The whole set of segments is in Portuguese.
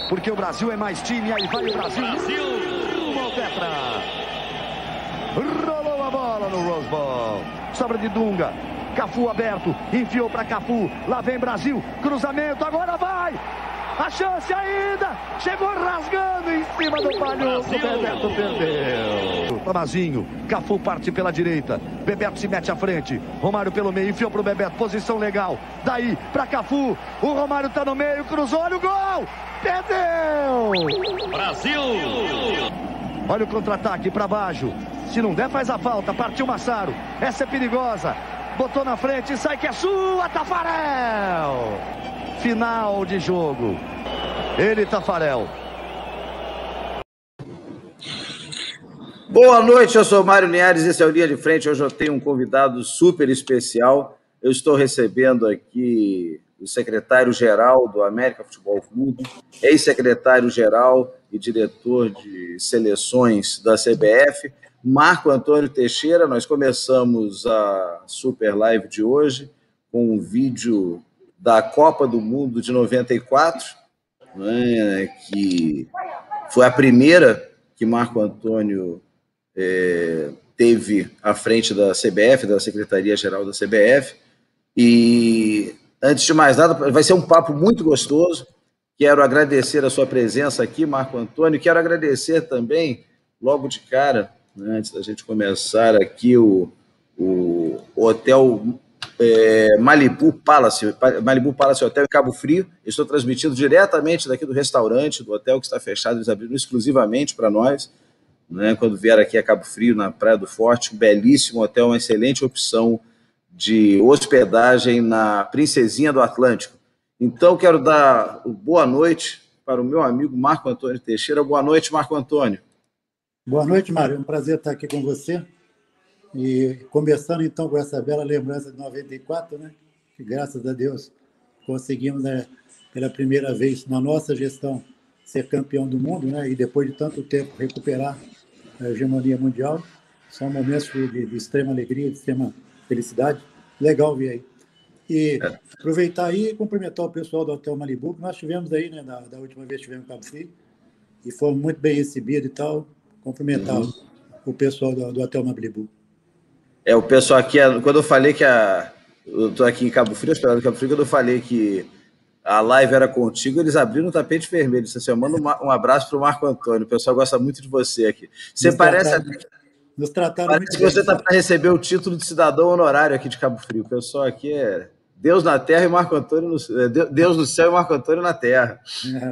porque o Brasil é mais time. Aí vai o Brasil. Rumo ao tetra. Rolou a bola no Rose Bowl. Sobra de Dunga. Cafu aberto, enfiou para Cafu. Lá vem Brasil, cruzamento, agora vai. A chance ainda. Chegou rasgando em cima do Palhoça. Bebeto perdeu. Tomazinho, Cafu parte pela direita. Bebeto se mete à frente. Romário pelo meio, enfiou pro Bebeto. Posição legal. Daí para Cafu. O Romário tá no meio, cruzou, olha o gol. Perdeu. Brasil. Olha o contra-ataque para baixo. Se não der, faz a falta. Partiu Massaro. Essa é perigosa. Botou na frente, sai que é sua, Tafarel. Final de jogo. Ele, Tafarel. Boa noite, eu sou Mário Linhares, esse é o Linha de Frente. Hoje eu tenho um convidado super especial. Eu estou recebendo aqui o secretário-geral do América Futebol Clube, ex-secretário-geral e diretor de seleções da CBF, Marco Antônio Teixeira. Nós começamos a super live de hoje com um vídeo da Copa do Mundo de 94, né, que foi a primeira que Marco Antônio teve à frente da CBF, da Secretaria-Geral da CBF. E, antes de mais nada, vai ser um papo muito gostoso. Quero agradecer a sua presença aqui, Marco Antônio. Quero agradecer também, logo de cara, antes da gente começar aqui, o Hotel Malibu Palace Hotel em Cabo Frio. Estou transmitindo diretamente daqui do restaurante, do hotel que está fechado. Eles abriram exclusivamente para nós, né? Quando vier aqui a Cabo Frio, na Praia do Forte, um belíssimo hotel, uma excelente opção de hospedagem na Princesinha do Atlântico. Então, quero dar boa noite para o meu amigo Marco Antônio Teixeira. Boa noite, Marco Antônio. Boa noite, Mário. É um prazer estar aqui com você. E começando, então, com essa bela lembrança de 94, né? Que, graças a Deus, conseguimos, né, pela primeira vez na nossa gestão, ser campeão do mundo, né? E depois de tanto tempo recuperar a hegemonia mundial. São momentos de extrema alegria, de extrema felicidade. Legal ver aí. E aproveitar aí e cumprimentar o pessoal do Hotel Malibu, que nós tivemos aí, né? Da última vez tivemos em Cabo Frio, e fomos muito bem recebidos e tal. Cumprimentar o pessoal do Hotel Malibu. O pessoal aqui, quando eu falei que eu estou aqui em Cabo Frio, esperando em Cabo Frio, quando eu falei que a live era contigo, eles abriram um tapete vermelho. Você manda um abraço para o Marco Antônio. O pessoal gosta muito de você aqui. Você Nos trataram parece muito que bem. você está para receber o título de cidadão honorário aqui de Cabo Frio. O pessoal aqui é Deus na terra e Marco Antônio Deus no céu e Marco Antônio na terra.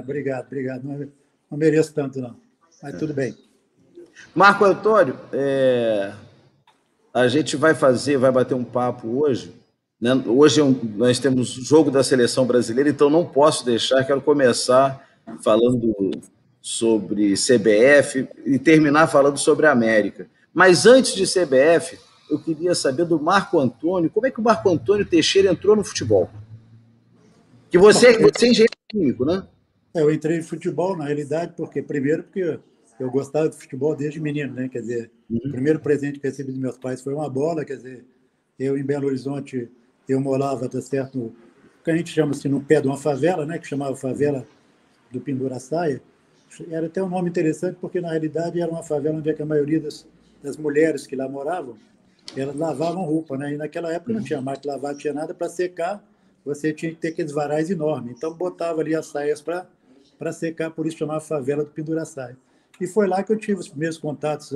Obrigado. Não mereço tanto, não. Mas tudo bem. Marco Antônio, a gente vai bater um papo hoje, né? Hoje nós temos o jogo da seleção brasileira, então não posso deixar, quero começar falando sobre CBF e terminar falando sobre a América. Mas antes de CBF, eu queria saber do Marco Antônio, como é que o Marco Antônio Teixeira entrou no futebol? Que você é engenheiro químico, né? Eu entrei em futebol, na realidade, porque eu gostava de futebol desde menino, né? Quer dizer, o primeiro presente que recebi dos meus pais foi uma bola. Quer dizer, eu em Belo Horizonte, eu morava, tá certo, no que a gente chama assim, no pé de uma favela, né? Que chamava Favela do Pinduraçaia. Era até um nome interessante, porque na realidade era uma favela onde a maioria das mulheres que lá moravam, elas lavavam roupa, né? E naquela época não tinha máquina de lavar, não tinha nada para secar, você tinha que ter aqueles varais enormes. Então botava ali as saias para secar, por isso chamava Favela do Pinduraçaia. E foi lá que eu tive os primeiros contatos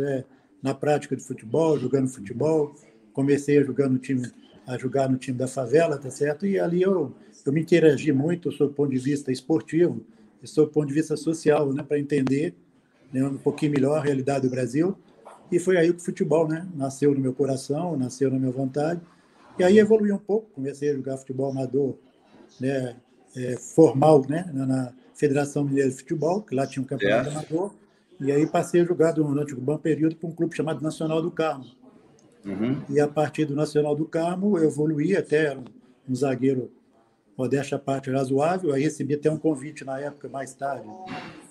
na prática de futebol, jogando futebol. Comecei a jogar no time da favela, tá certo? E ali eu me interagi muito sob o ponto de vista esportivo e sob o ponto de vista social, né, para entender, né, um pouquinho melhor a realidade do Brasil. E foi aí que o futebol, né, nasceu no meu coração, nasceu na minha vontade. E aí evoluí um pouco, comecei a jogar futebol amador, né, formal, né, na Federação Mineira de Futebol, que lá tinha um campeonato amador. E aí passei a jogar durante um bom período para um clube chamado Nacional do Carmo. E a partir do Nacional do Carmo, eu evoluí até um zagueiro, modéstia à parte, razoável. Aí recebi até um convite na época, mais tarde,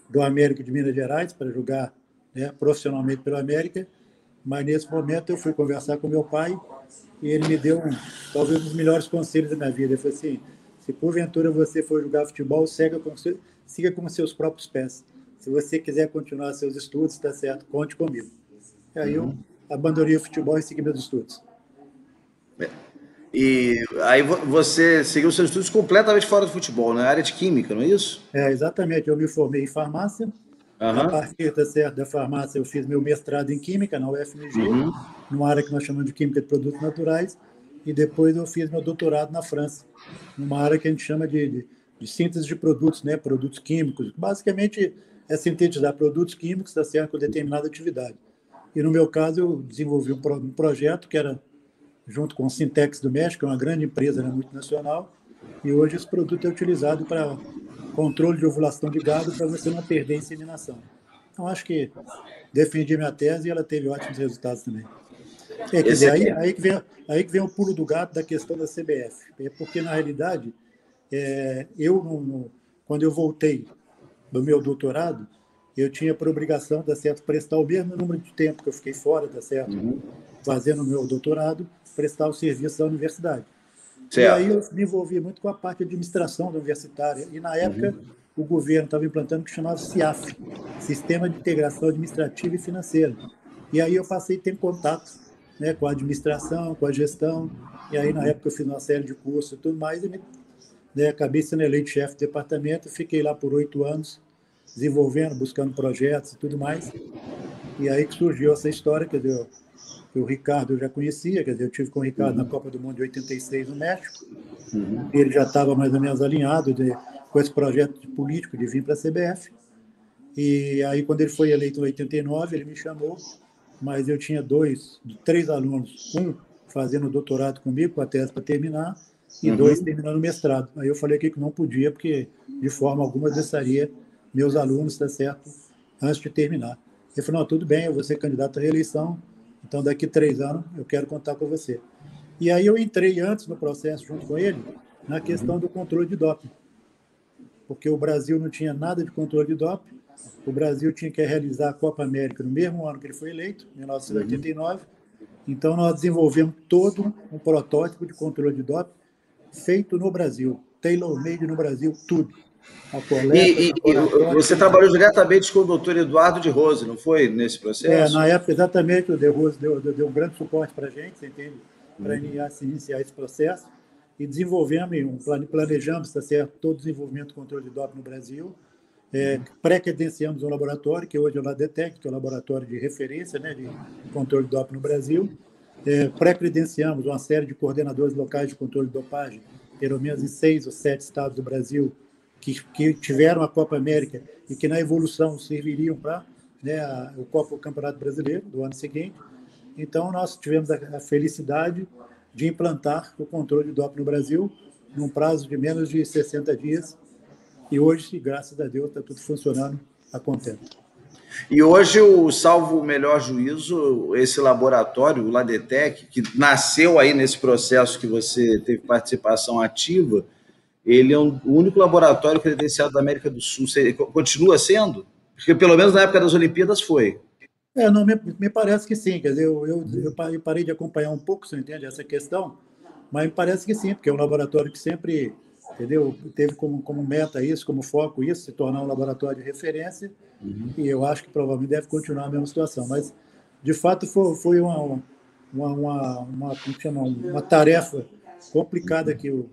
do América de Minas Gerais, para jogar, né, profissionalmente pelo América. Mas nesse momento eu fui conversar com meu pai e ele me deu talvez um dos melhores conselhos da minha vida. Ele falou assim: se porventura você for jogar futebol, siga com seus próprios pés. Se você quiser continuar seus estudos, está certo, conte comigo. E aí eu abandonei o futebol e segui meus estudos. E aí você seguiu seus estudos completamente fora do futebol, na área de química, não é isso? Exatamente. Eu me formei em farmácia. A partir da farmácia, eu fiz meu mestrado em química na UFMG, numa área que nós chamamos de química de produtos naturais. E depois eu fiz meu doutorado na França, numa área que a gente chama de síntese de produtos, né? Produtos químicos. Basicamente, é sintetizar produtos químicos, está certo, com determinada atividade. E no meu caso, eu desenvolvi um projeto que era junto com o Sintex do México, uma grande empresa, né, multinacional, e hoje esse produto é utilizado para controle de ovulação de gado para você não perder a inseminação. Então, acho que defendi minha tese e ela teve ótimos resultados também. Quer dizer, aí que vem o pulo do gato da questão da CBF. Porque, na realidade, quando eu voltei do meu doutorado, eu tinha por obrigação, tá certo, prestar o mesmo número de tempo que eu fiquei fora, tá certo, fazendo o meu doutorado, prestar o serviço da universidade. Certo. E aí eu me envolvi muito com a parte de administração da universitária. E, na época, o governo estava implantando o que chamava SIAF, Sistema de Integração Administrativa e Financeira. E aí eu passei a ter contato, né, com a administração, com a gestão. E aí, na época, eu fiz uma série de cursos e tudo mais. E acabei sendo eleito chefe de departamento. Fiquei lá por 8 anos, desenvolvendo, buscando projetos e tudo mais. E aí que surgiu essa história, quer dizer, que o Ricardo eu já conhecia, quer dizer, eu tive com o Ricardo na Copa do Mundo de 86 no México. Ele já estava mais ou menos alinhado com esse projeto político de vir para a CBF. E aí, quando ele foi eleito em 89, ele me chamou, mas eu tinha 3 alunos, um fazendo doutorado comigo, com a tese para terminar, e 2 terminando o mestrado. Aí eu falei que não podia, porque de forma alguma deixaria meus alunos, tá certo, antes de terminar. Ele falou, não, tudo bem, eu vou ser candidato à reeleição, então daqui 3 anos eu quero contar com você. E aí eu entrei antes no processo, junto com ele, na questão do controle de doping. Porque o Brasil não tinha nada de controle de doping, o Brasil tinha que realizar a Copa América no mesmo ano que ele foi eleito, 1989, então nós desenvolvemos todo um protótipo de controle de doping feito no Brasil, tailor-made no Brasil, tudo. E você trabalhou diretamente com o doutor Eduardo de Rose, não foi, nesse processo? Na época, exatamente, o de Rose deu um grande suporte para a gente, você entende? Para iniciar esse processo. E desenvolvemos, planejamos, tá certo, todo o desenvolvimento do controle de doping no Brasil. Pré-credenciamos um laboratório, que hoje é o LADETEC, que é o laboratório de referência, né, de controle de doping no Brasil. Pré-credenciamos uma série de coordenadores locais de controle de dopagem, pelo menos em 6 ou 7 estados do Brasil, que tiveram a Copa América e que na evolução serviriam para, né, o Campeonato Brasileiro do ano seguinte. Então, nós tivemos a felicidade de implantar o controle de doping no Brasil num prazo de menos de 60 dias. E hoje, graças a Deus, está tudo funcionando a contento. E hoje, salvo o melhor juízo, esse laboratório, o LADETEC, que nasceu aí nesse processo que você teve participação ativa, ele é o único laboratório credenciado da América do Sul. Continua sendo? Porque pelo menos na época das Olimpíadas foi. Não, me parece que sim. Quer dizer, eu parei de acompanhar um pouco, você entende, essa questão, mas me parece que sim, porque é um laboratório que sempre, entendeu, teve como meta isso, como foco isso, se tornar um laboratório de referência, e eu acho que provavelmente deve continuar a mesma situação. Mas, de fato, foi uma tarefa complicada que o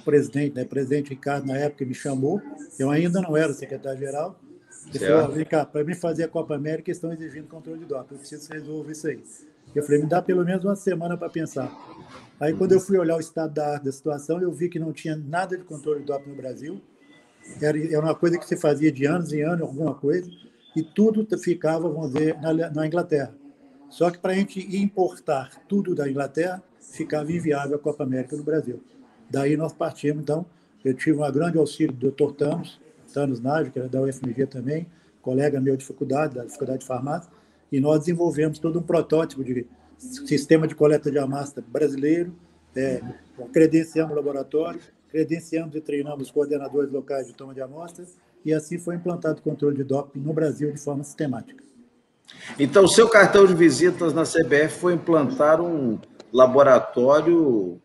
presidente, né, presidente Ricardo, na época, me chamou. Eu ainda não era secretário-geral. Ele falou, vem cá, para mim fazer a Copa América, estão exigindo controle de doping. Eu preciso resolver isso aí. Eu falei, me dá pelo menos uma semana para pensar. Aí, quando eu fui olhar o estado da situação, eu vi que não tinha nada de controle de doping no Brasil. Era uma coisa que se fazia de anos em anos, alguma coisa, e tudo ficava, vamos dizer, na Inglaterra. Só que para a gente importar tudo da Inglaterra, ficava inviável a Copa América no Brasil. Daí nós partimos, então, eu tive um grande auxílio do Dr. Thanos Nágio, que era da UFMG também, colega meu de faculdade, da Faculdade de Farmácia, e nós desenvolvemos todo um protótipo de sistema de coleta de amostra brasileiro, credenciamos o laboratório, credenciamos e treinamos os coordenadores locais de toma de amostras, e assim foi implantado o controle de doping no Brasil de forma sistemática. Então, o seu cartão de visitas na CBF foi implantar um laboratório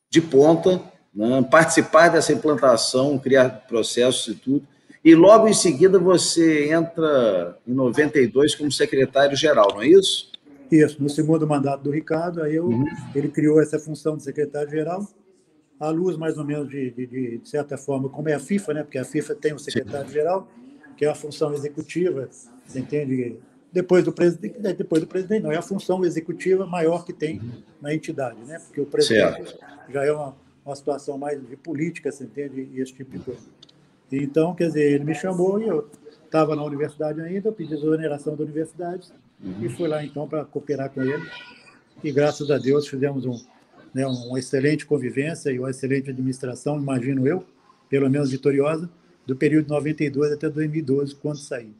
de ponta, né, participar dessa implantação, criar processos e tudo. E logo em seguida você entra em 92 como secretário-geral, não é isso? Isso, no segundo mandato do Ricardo, aí ele criou essa função de secretário-geral, à luz mais ou menos de certa forma, como é a FIFA, né? Porque a FIFA tem o secretário-geral, que é a função executiva, você entende? Depois do presidente não, é a função executiva maior que tem na entidade, né? Porque o presidente já é uma situação mais de política, você entende? E esse tipo de coisa. Então, quer dizer, ele me chamou e eu estava na universidade ainda, eu pedi exoneração da universidade e fui lá, então, para cooperar com ele. E, graças a Deus, fizemos uma excelente convivência e uma excelente administração, imagino eu, pelo menos vitoriosa, do período de 92 até 2012, quando saí.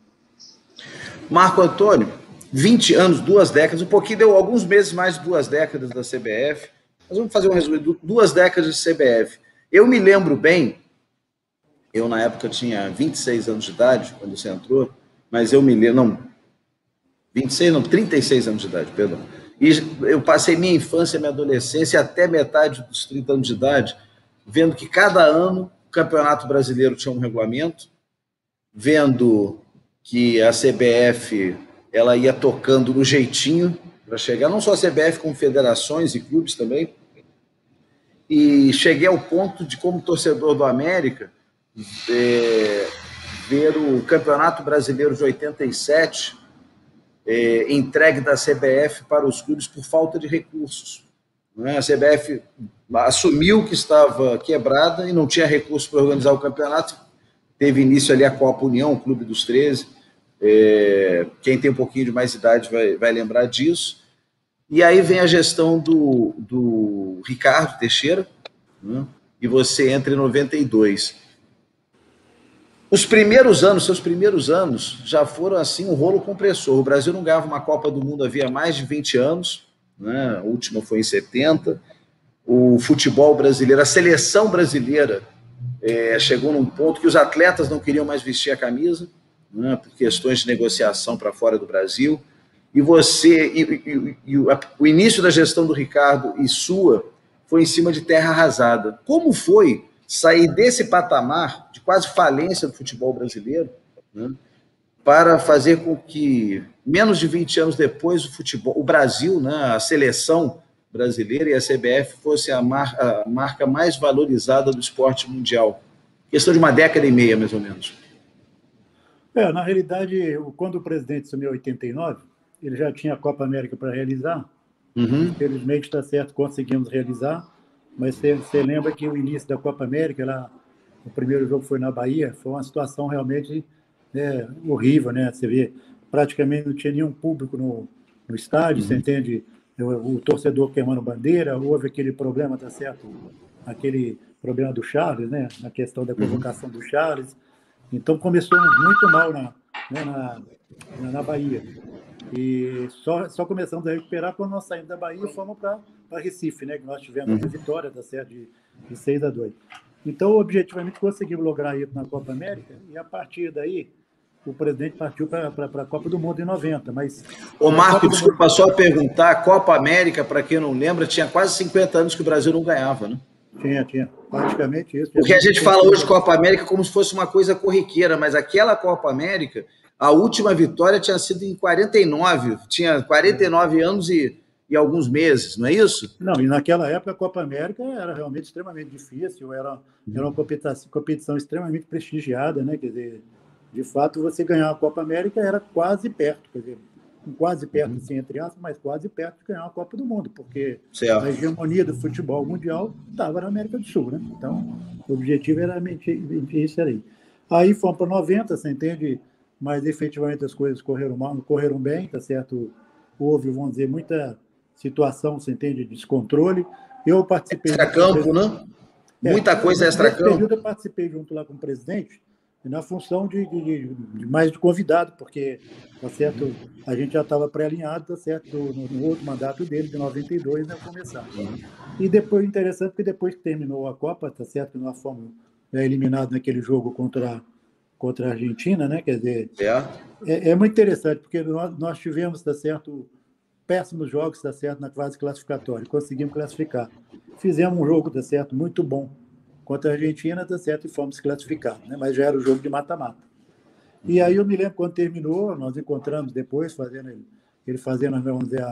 Marco Antônio, 20 anos, 2 décadas, um pouquinho, deu alguns meses mais de 2 décadas da CBF. Nós vamos fazer um resumo, 2 décadas de CBF. Eu me lembro bem, eu na época tinha 26 anos de idade, quando você entrou, mas eu me lembro, não, 36 anos de idade, perdão. E eu passei minha infância, minha adolescência, até metade dos 30 anos de idade, vendo que cada ano o Campeonato Brasileiro tinha um regulamento, vendo que a CBF ela ia tocando no jeitinho para chegar, não só a CBF, como federações e clubes também. E cheguei ao ponto de, como torcedor do América, ver o Campeonato Brasileiro de 87 entregue da CBF para os clubes por falta de recursos. A CBF assumiu que estava quebrada e não tinha recursos para organizar o campeonato. Teve início ali a Copa União, o Clube dos 13. Quem tem um pouquinho de mais idade vai lembrar disso. E aí vem a gestão do Ricardo Teixeira, né? E você entra em 92. Os primeiros anos, seus primeiros anos, já foram assim um rolo compressor. O Brasil não ganhava uma Copa do Mundo havia mais de 20 anos, né? A última foi em 70. O futebol brasileiro, a seleção brasileira, chegou num ponto que os atletas não queriam mais vestir a camisa, né? Por questões de negociação para fora do Brasil. E o início da gestão do Ricardo e sua foi em cima de terra arrasada. Como foi sair desse patamar de quase falência do futebol brasileiro, né, para fazer com que, menos de 20 anos depois, o Brasil, né, a seleção brasileira e a CBF fosse a marca mais valorizada do esporte mundial? Questão de uma década e meia, mais ou menos. Na realidade, quando o presidente assumiu em 89, ele já tinha a Copa América para realizar. Infelizmente, está certo, conseguimos realizar. Mas você lembra que o início da Copa América, lá, o primeiro jogo foi na Bahia, foi uma situação realmente horrível, né? Você vê, praticamente não tinha nenhum público no estádio, você entende? O torcedor queimando bandeira, houve aquele problema, tá certo? Aquele problema do Charles, né? A questão da convocação do Charles. Então, começou muito mal na Bahia. E só começamos a recuperar quando nós saímos da Bahia e fomos para Recife, né? Que nós tivemos a vitória da série de 6-2. Então, objetivamente, conseguimos lograr isso na Copa América e, a partir daí, o presidente partiu para a Copa do Mundo em 90. Mas Ô, Marco, desculpa só perguntar, a Copa América, para quem não lembra, tinha quase 50 anos que o Brasil não ganhava, né? Tinha. Praticamente isso. Porque a gente fala hoje Copa América como se fosse uma coisa corriqueira, mas aquela Copa América, a última vitória tinha sido em 49, tinha 49 anos e alguns meses, não é isso? Não, e naquela época a Copa América era realmente extremamente difícil, era uma competição extremamente prestigiada, né? Quer dizer, de fato, você ganhar a Copa América era quase perto, quer dizer, quase perto, assim, entre aspas, mas quase perto de ganhar a Copa do Mundo, porque a hegemonia do futebol mundial estava na América do Sul, né? Então, o objetivo era isso aí. Aí fomos para 90, você entende? Mas efetivamente as coisas correram bem, tá certo? Houve, vamos dizer, muita situação, você entende, de descontrole. Eu participei... Extracampo, né? Muita coisa extracampo. Nesse período eu participei junto lá com o presidente, na função de mais de convidado, porque, tá certo, a gente já estava pré-alinhado, tá certo, no outro mandato dele, de 92, né, começar. E depois, interessante, porque depois que terminou a Copa, tá certo, nós fomos eliminados naquele jogo contra a Argentina, né? Quer dizer, é muito interessante, porque nós tivemos, tá certo, péssimos jogos, tá certo, na fase classificatória. Conseguimos classificar. Fizemos um jogo, tá certo, muito bom contra a Argentina, tá certo, e fomos classificados, né? Mas já era o jogo de mata-mata. E aí eu me lembro quando terminou, nós encontramos depois, ele fazendo, vamos dizer,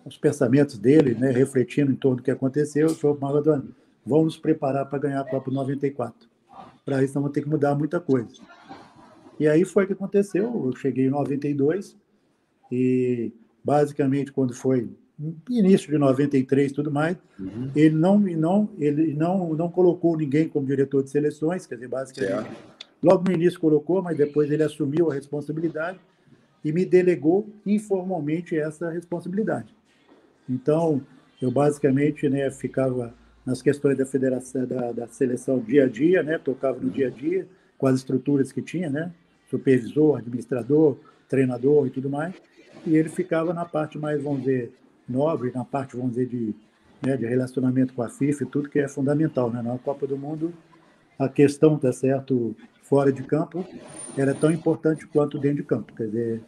os pensamentos dele, né, refletindo em torno do que aconteceu, ele falou, Maradona, vamos nos preparar para ganhar a Copa 94. Para isso, nós vamos ter que mudar muita coisa. E aí foi o que aconteceu, eu cheguei em 92, e basicamente quando foi início de 93 e tudo mais, ele não colocou ninguém como diretor de seleções, quer dizer, basicamente, logo no início colocou, mas depois ele assumiu a responsabilidade e me delegou informalmente essa responsabilidade. Então, eu basicamente, né, ficava nas questões da federação, da seleção dia a dia, né, tocava no dia a dia, com as estruturas que tinha, né, supervisor, administrador, treinador e tudo mais, e ele ficava na parte mais, vamos dizer, nobre, na parte, vamos dizer, de relacionamento com a FIFA e tudo, que é fundamental, né? Na Copa do Mundo, a questão, tá certo, fora de campo, era tão importante quanto dentro de campo, quer dizer,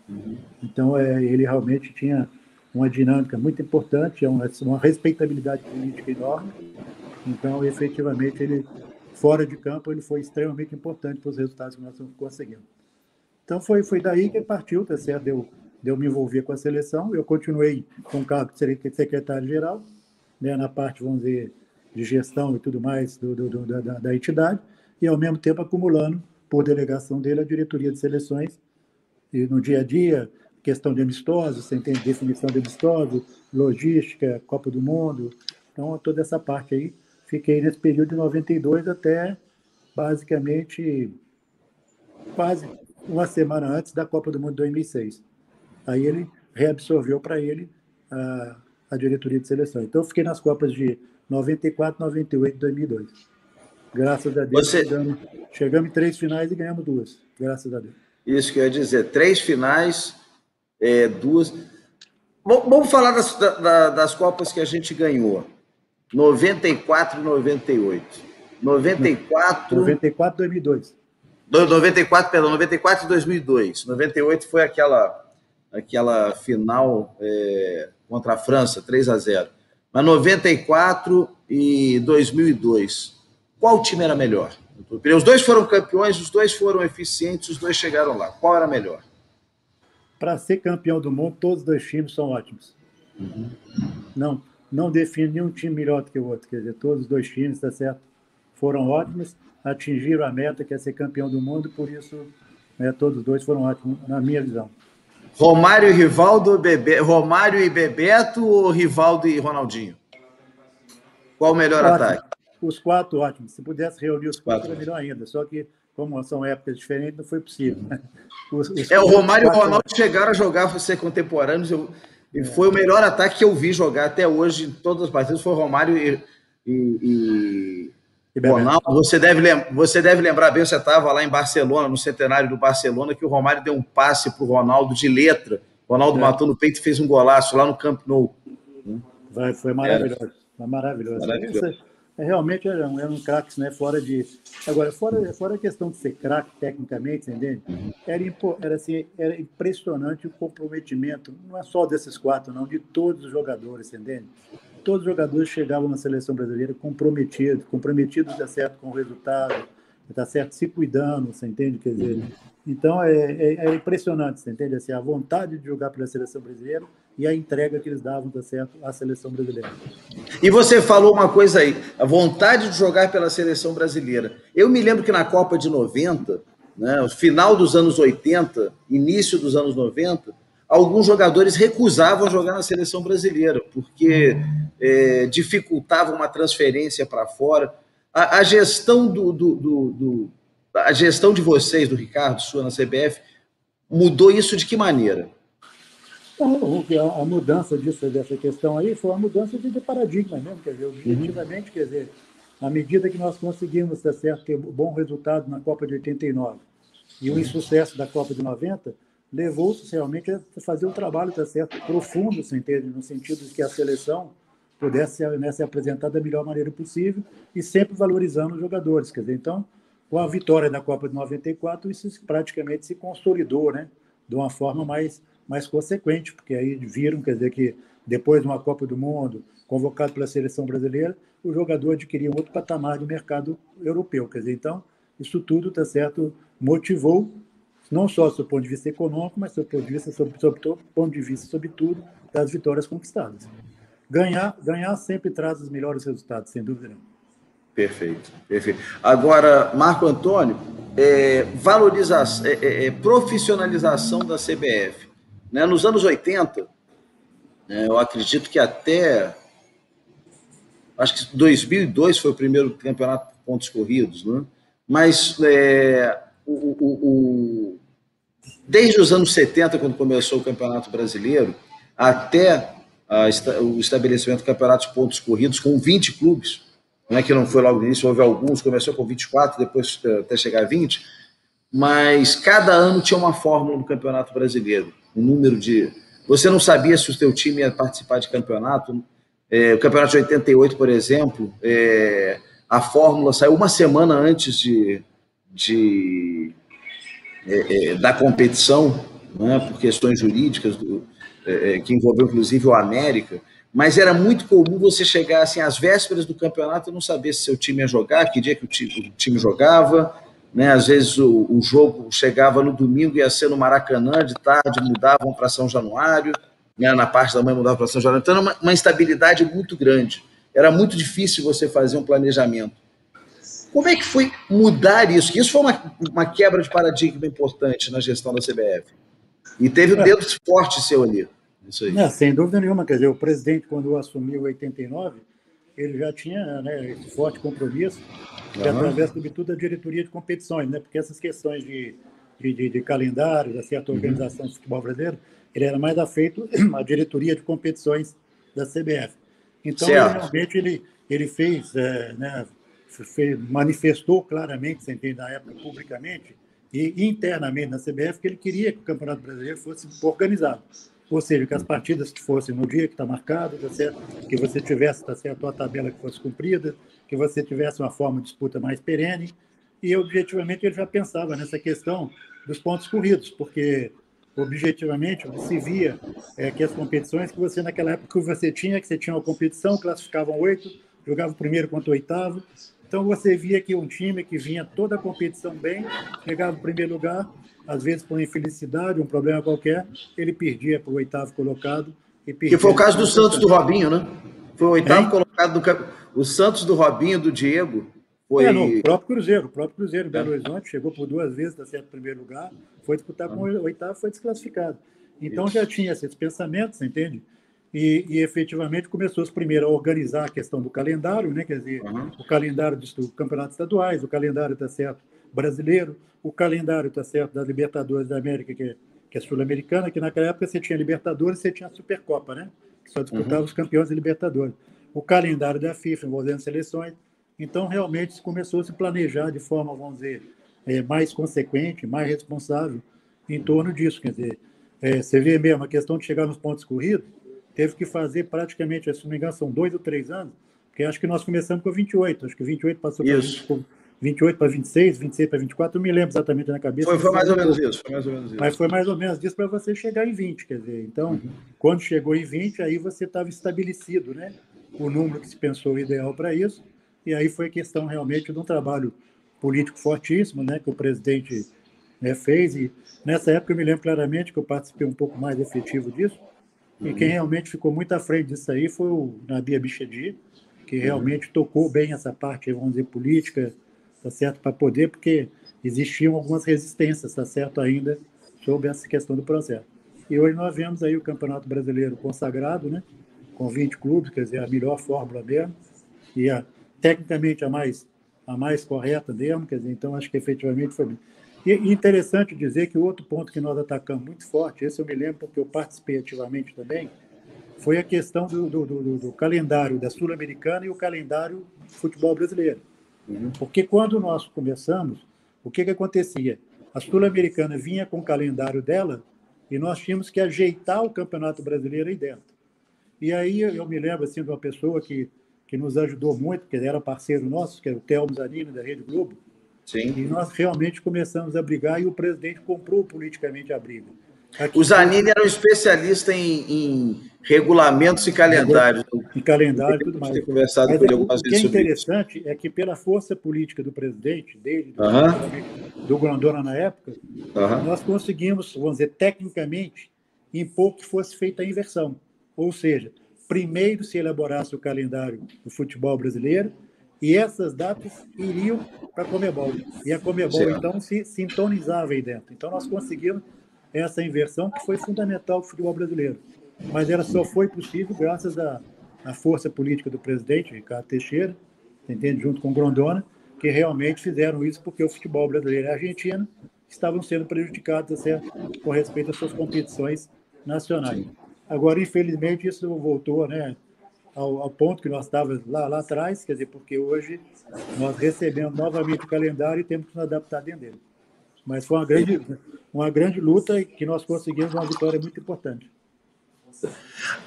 então ele realmente tinha uma dinâmica muito importante, uma respeitabilidade política enorme, então, efetivamente, ele, fora de campo, ele foi extremamente importante para os resultados que nós conseguimos. Então, foi daí que partiu, tá certo, de eu me envolver com a seleção. Eu continuei com o cargo de secretário-geral, né, na parte, vamos dizer, de gestão e tudo mais da entidade, e, ao mesmo tempo, acumulando, por delegação dele, a diretoria de seleções, e no dia a dia, questão de amistosos, você entende, definição de amistosos, logística, Copa do Mundo, então, toda essa parte aí. Fiquei nesse período de 92 até, basicamente, quase uma semana antes da Copa do Mundo de 2006. Aí ele reabsorveu para ele a diretoria de seleção. Então, eu fiquei nas Copas de 94, 98 e 2002. Graças a Deus, chegamos em 3 finais e ganhamos 2. Graças a Deus. Isso que eu ia dizer. 3 finais, 2... Vamos falar das Copas que a gente ganhou. 94 e 98. 94 e 2002. 94 e 2002. 98 foi aquela final contra a França, 3-0. Mas 94 e 2002, qual time era melhor? Os dois foram campeões, os dois foram eficientes, os dois chegaram lá. Qual era melhor? Para ser campeão do mundo, todos os 2 times são ótimos. Não define nenhum time melhor do que o outro. Quer dizer, todos os 2 times, tá certo, foram ótimos, atingiram a meta, que é ser campeão do mundo, por isso, né, todos os 2 foram ótimos, na minha visão. Romário e Rivaldo, Romário e Bebeto ou Rivaldo e Ronaldinho? Qual o melhor ataque? Os 4 ótimos. Se pudesse reunir os 4, era melhor ainda. Só que, como são épocas diferentes, não foi possível. Né? O Romário e o Ronaldo chegaram a jogar, ser contemporâneos. E foi o melhor ataque que eu vi jogar até hoje em todas as partidas, foi Romário e Ronaldo. Você deve lembrar bem, você estava lá em Barcelona, no centenário do Barcelona, que o Romário deu um passe para o Ronaldo de letra. O Ronaldo matou no peito e fez um golaço lá no Camp Nou. Foi maravilhoso. Foi maravilhoso. Realmente era um craque, né? Agora, fora a questão de ser craque tecnicamente, entende? Era impressionante o comprometimento, não é só desses 4, não, de todos os jogadores, entende? Todos os jogadores chegavam na seleção brasileira comprometidos, tá certo, com o resultado, tá certo, se cuidando, você entende? Quer dizer, então é impressionante, você entende? Assim, a vontade de jogar pela seleção brasileira e a entrega que eles davam, tá certo, à seleção brasileira. E você falou uma coisa aí, a vontade de jogar pela seleção brasileira. Eu me lembro que na Copa de 90, né, o final dos anos 80, início dos anos 90, alguns jogadores recusavam jogar na seleção brasileira, porque dificultava uma transferência para fora. A gestão a gestão de vocês, do Ricardo, sua na CBF, mudou isso de que maneira? A mudança dessa questão aí foi uma mudança de paradigma mesmo, quer dizer, objetivamente, quer dizer, à medida que nós conseguimos, tá certo, ter bom resultado na Copa de 89 e o insucesso da Copa de 90, levou-se realmente a fazer um trabalho, tá certo, profundo, você entende, no sentido de que a seleção pudesse, né, se apresentar da melhor maneira possível e sempre valorizando os jogadores, quer dizer, então, com a vitória da Copa de 94, isso praticamente se consolidou, né, de uma forma mais consequente, porque aí viram, quer dizer, que depois de uma Copa do Mundo, convocado pela seleção brasileira, o jogador adquiria um outro patamar de mercado europeu. Quer dizer, então, isso tudo, tá certo, motivou, não só do seu ponto de vista econômico, mas do seu ponto de vista, sobretudo, das vitórias conquistadas. Ganhar sempre traz os melhores resultados, sem dúvida nenhuma. Perfeito, perfeito. Agora, Marco Antônio, profissionalização da CBF. Né? Nos anos 80, eu acredito que até... Acho que 2002 foi o primeiro campeonato de pontos corridos, né? Mas desde os anos 70, quando começou o Campeonato Brasileiro, até o estabelecimento do campeonato de pontos corridos com 20 clubes, né, que não foi logo no início, houve alguns, começou com 24, depois até chegar a 20, mas cada ano tinha uma fórmula no Campeonato Brasileiro, um número de... Você não sabia se o seu time ia participar de campeonato. O campeonato de 88, por exemplo, a fórmula saiu uma semana antes da competição, né, por questões jurídicas, que envolveu inclusive o América, mas era muito comum você chegar assim, às vésperas do campeonato e não saber se seu time ia jogar, que dia que o time jogava, né? Às vezes o jogo chegava no domingo, ia ser no Maracanã, de tarde mudavam para São Januário, né? Na parte da manhã mudavam para São Januário, então era uma instabilidade muito grande, era muito difícil você fazer um planejamento. Como é que foi mudar isso? Que isso foi uma quebra de paradigma importante na gestão da CBF. E teve um dedo forte seu ali. Isso aí. Não, sem dúvida nenhuma. Quer dizer, o presidente, quando assumiu em 89, ele já tinha, né, esse forte compromisso, através, sobretudo, da diretoria de competições, né? Porque essas questões de calendário, da certa organização do futebol brasileiro, ele era mais afeito à diretoria de competições da CBF. Então, realmente, ele fez, manifestou claramente, você entende, na época, publicamente e internamente na CBF, que ele queria que o Campeonato Brasileiro fosse organizado. Ou seja, que as partidas que fossem no dia que está marcado, tá certo? Que você tivesse, tá certo, a tabela que fosse cumprida, que você tivesse uma forma de disputa mais perene. E, objetivamente, ele já pensava nessa questão dos pontos corridos, porque, objetivamente, se via que as competições que você, naquela época, você tinha uma competição, classificavam 8, jogava o primeiro contra o oitavo. Então, você via que um time que vinha toda a competição bem, chegava no primeiro lugar, às vezes por infelicidade, um problema qualquer, ele perdia para o oitavo colocado. Que foi o caso do Santos do Robinho, né? Foi o oitavo colocado o Santos do Robinho, do Diego. Foi... o próprio Cruzeiro, Belo Horizonte, chegou por 2 vezes, tá certo, primeiro lugar, foi disputar com o oitavo, foi desclassificado. Então, já tinha esses pensamentos, entende? E efetivamente começou-se primeiro a organizar a questão do calendário, né? Quer dizer, o calendário dos campeonatos estaduais, o calendário, tá certo, brasileiro, o calendário, tá certo, da Libertadores da América, que é sul-americana, que naquela época você tinha Libertadores e você tinha a Supercopa, né? Que só disputava os campeões da Libertadores. O calendário da FIFA envolvendo seleções. Então, realmente, se começou a se planejar de forma, vamos dizer, mais consequente, mais responsável em torno disso. Quer dizer, você vê mesmo a questão de chegar nos pontos corridos, teve que fazer praticamente, se não me engano, são 2 ou 3 anos, porque acho que nós começamos com 28, acho que 28 passou para 28 para 26, 26 para 24, não me lembro exatamente na cabeça. Foi mais ou menos isso. Mas foi mais ou menos isso para você chegar em 20, quer dizer, então, quando chegou em 20, aí você estava estabelecido, né, o número que se pensou ideal para isso, e aí foi questão realmente de um trabalho político fortíssimo, né, que o presidente fez, e nessa época eu me lembro claramente que eu participei um pouco mais efetivo disso, e quem realmente ficou muito à frente disso aí foi o Nabi Abichedi, que realmente tocou bem essa parte, vamos dizer, política, tá certo, para poder, porque existiam algumas resistências, tá certo, ainda sobre essa questão do processo. E hoje nós vemos aí o Campeonato Brasileiro consagrado, né, com 20 clubes, quer dizer, a melhor fórmula mesmo, e tecnicamente a mais correta mesmo, quer dizer, então acho que efetivamente foi bem. E interessante dizer que o outro ponto que nós atacamos muito forte, esse eu me lembro porque eu participei ativamente também, foi a questão do calendário da Sul-Americana e o calendário do futebol brasileiro. Porque quando nós começamos, o que acontecia? A Sul-Americana vinha com o calendário dela e nós tínhamos que ajeitar o Campeonato Brasileiro aí dentro. E aí eu me lembro assim, de uma pessoa que nos ajudou muito, que era parceiro nosso, que era o Telmo Zanini, da Rede Globo. Sim. E nós realmente começamos a brigar e o presidente comprou politicamente a briga. O Zanini era um especialista em regulamentos e calendários. E calendário e tudo mais. Ter conversado Mas com ele algumas o que vezes é sobre interessante é que, pela força política do presidente, dele, isso. do Grondona na época, Aham. nós conseguimos, vamos dizer, tecnicamente, impor que fosse feita a inversão. Ou seja, primeiro se elaborasse o calendário do futebol brasileiro e essas datas iriam para a Conmebol. E a Conmebol, Certo. então, se sintonizava aí dentro. Então, nós conseguimos essa inversão que foi fundamental para o futebol brasileiro. Mas ela só foi possível graças à força política do presidente, Ricardo Teixeira, entende? Junto com Grondona, que realmente fizeram isso porque o futebol brasileiro e a Argentina estavam sendo prejudicados, tá certo? Com respeito às suas competições nacionais. Agora, infelizmente, isso voltou, né, ao ponto que nós estávamos lá atrás, quer dizer, porque hoje nós recebemos novamente o calendário e temos que nos adaptar dentro dele. Mas foi uma grande luta e que nós conseguimos uma vitória muito importante.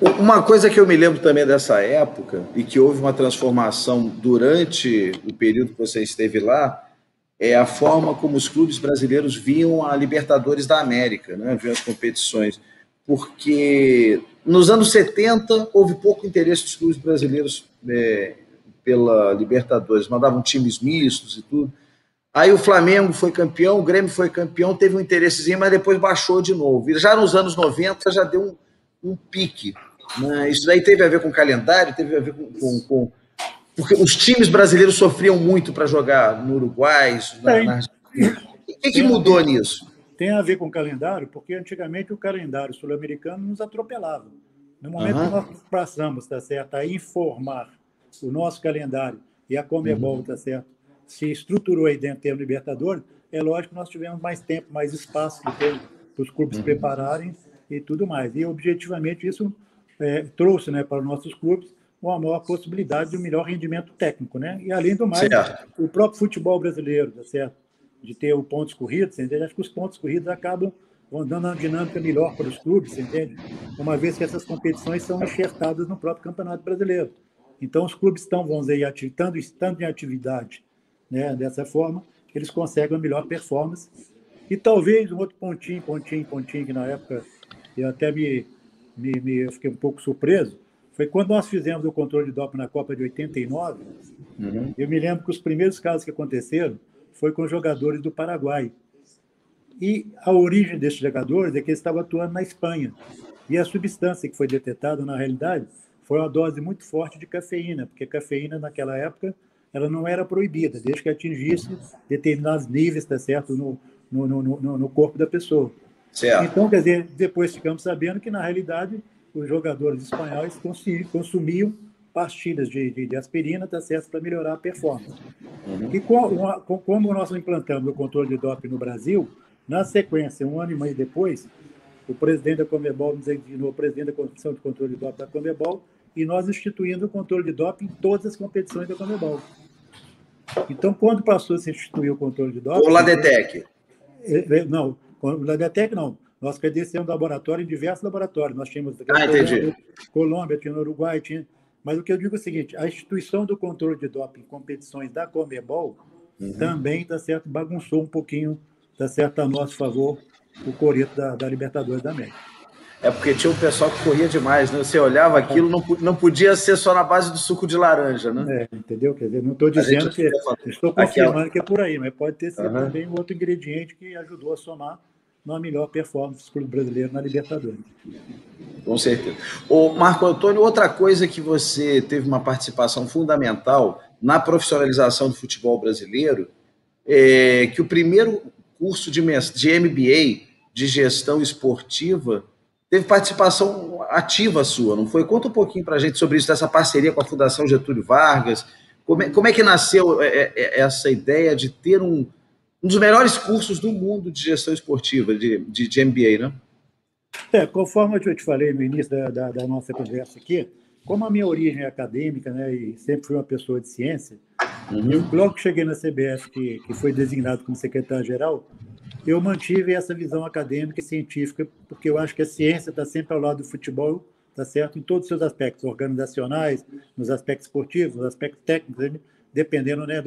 Uma coisa que eu me lembro também dessa época, e que houve uma transformação durante o período que você esteve lá, é a forma como os clubes brasileiros viam a Libertadores da América, né? Viam as competições. Porque nos anos 70 houve pouco interesse dos clubes brasileiros pela Libertadores, mandavam times mistos e tudo. Aí o Flamengo foi campeão, o Grêmio foi campeão, teve um interessezinho, mas depois baixou de novo. E já nos anos 90 já deu um pique. Né? Isso daí teve a ver com o calendário, teve a ver com... Porque os times brasileiros sofriam muito para jogar no Uruguai, na Argentina. O que mudou nisso? Tem a ver com o calendário, porque antigamente o calendário sul-americano nos atropelava. No momento que nós passamos, tá certo, a informar o nosso calendário e a Conmebol, tá certo, se estruturou aí dentro do Libertadores, é lógico que nós tivemos mais tempo, mais espaço para os clubes prepararem e tudo mais. E, objetivamente, isso trouxe, né, para os nossos clubes uma maior possibilidade de um melhor rendimento técnico. Né? E, além do mais, o próprio futebol brasileiro, tá certo, de ter os pontos corridos, você entende? Acho que os pontos corridos acabam dando uma dinâmica melhor para os clubes, você entende? Uma vez que essas competições são enxertadas no próprio Campeonato Brasileiro. Então, os clubes estão, vamos dizer, estando em atividade, né, dessa forma, eles conseguem uma melhor performance. E talvez um outro pontinho, que na época eu até eu fiquei um pouco surpreso, foi quando nós fizemos o controle de doping na Copa de 89. Eu me lembro que os primeiros casos que aconteceram foi com jogadores do Paraguai. E a origem desses jogadores é que eles estavam atuando na Espanha. E a substância que foi detectada, na realidade, foi uma dose muito forte de cafeína, porque a cafeína, naquela época, ela não era proibida, desde que atingisse determinados níveis, tá certo, no corpo da pessoa. Certo. Então, quer dizer, depois ficamos sabendo que, na realidade, os jogadores espanhóis consumiam pastilhas de aspirina, tá certo, para melhorar a performance. E como nós implantamos o controle de doping no Brasil, na sequência, um ano e meio depois, o presidente da Conmebol nos designou o presidente da Comissão de Controle de Doping da Conmebol e nós instituindo o controle de doping em todas as competições da Conmebol. Então, quando passou a se instituir o controle de doping... O Ladetec? Não, o Ladetec não. Nós credenciamos laboratório em diversos laboratórios. Nós tínhamos Colômbia, tinha no Uruguai, tinha... Mas o que eu digo é o seguinte, a instituição do controle de doping em competições da Conmebol também, tá certo, bagunçou um pouquinho, tá certo, a nosso favor, o coreto da Libertadores da América. É porque tinha um pessoal que corria demais, né? Você olhava aquilo, não podia ser só na base do suco de laranja, né? Entendeu? Quer dizer, não estou dizendo que... Estou confirmando que é por aí, mas pode ter sido também um outro ingrediente que ajudou a somar uma melhor performance do clube brasileiro na Libertadores. Com certeza. Ô, Marco Antônio, outra coisa que você teve uma participação fundamental na profissionalização do futebol brasileiro é que o primeiro curso de MBA de gestão esportiva teve participação ativa sua, não foi? Conta um pouquinho para a gente sobre isso, dessa parceria com a Fundação Getúlio Vargas. Como é que nasceu essa ideia de ter um dos melhores cursos do mundo de gestão esportiva, de MBA, né? Conforme eu te falei no início da nossa conversa aqui, como a minha origem é acadêmica, né, e sempre fui uma pessoa de ciência, eu, logo que cheguei na CBF, que foi designado como secretário-geral, eu mantive essa visão acadêmica e científica, porque eu acho que a ciência está sempre ao lado do futebol, tá certo? Em todos os seus aspectos organizacionais, nos aspectos esportivos, nos aspectos técnicos, dependendo, né,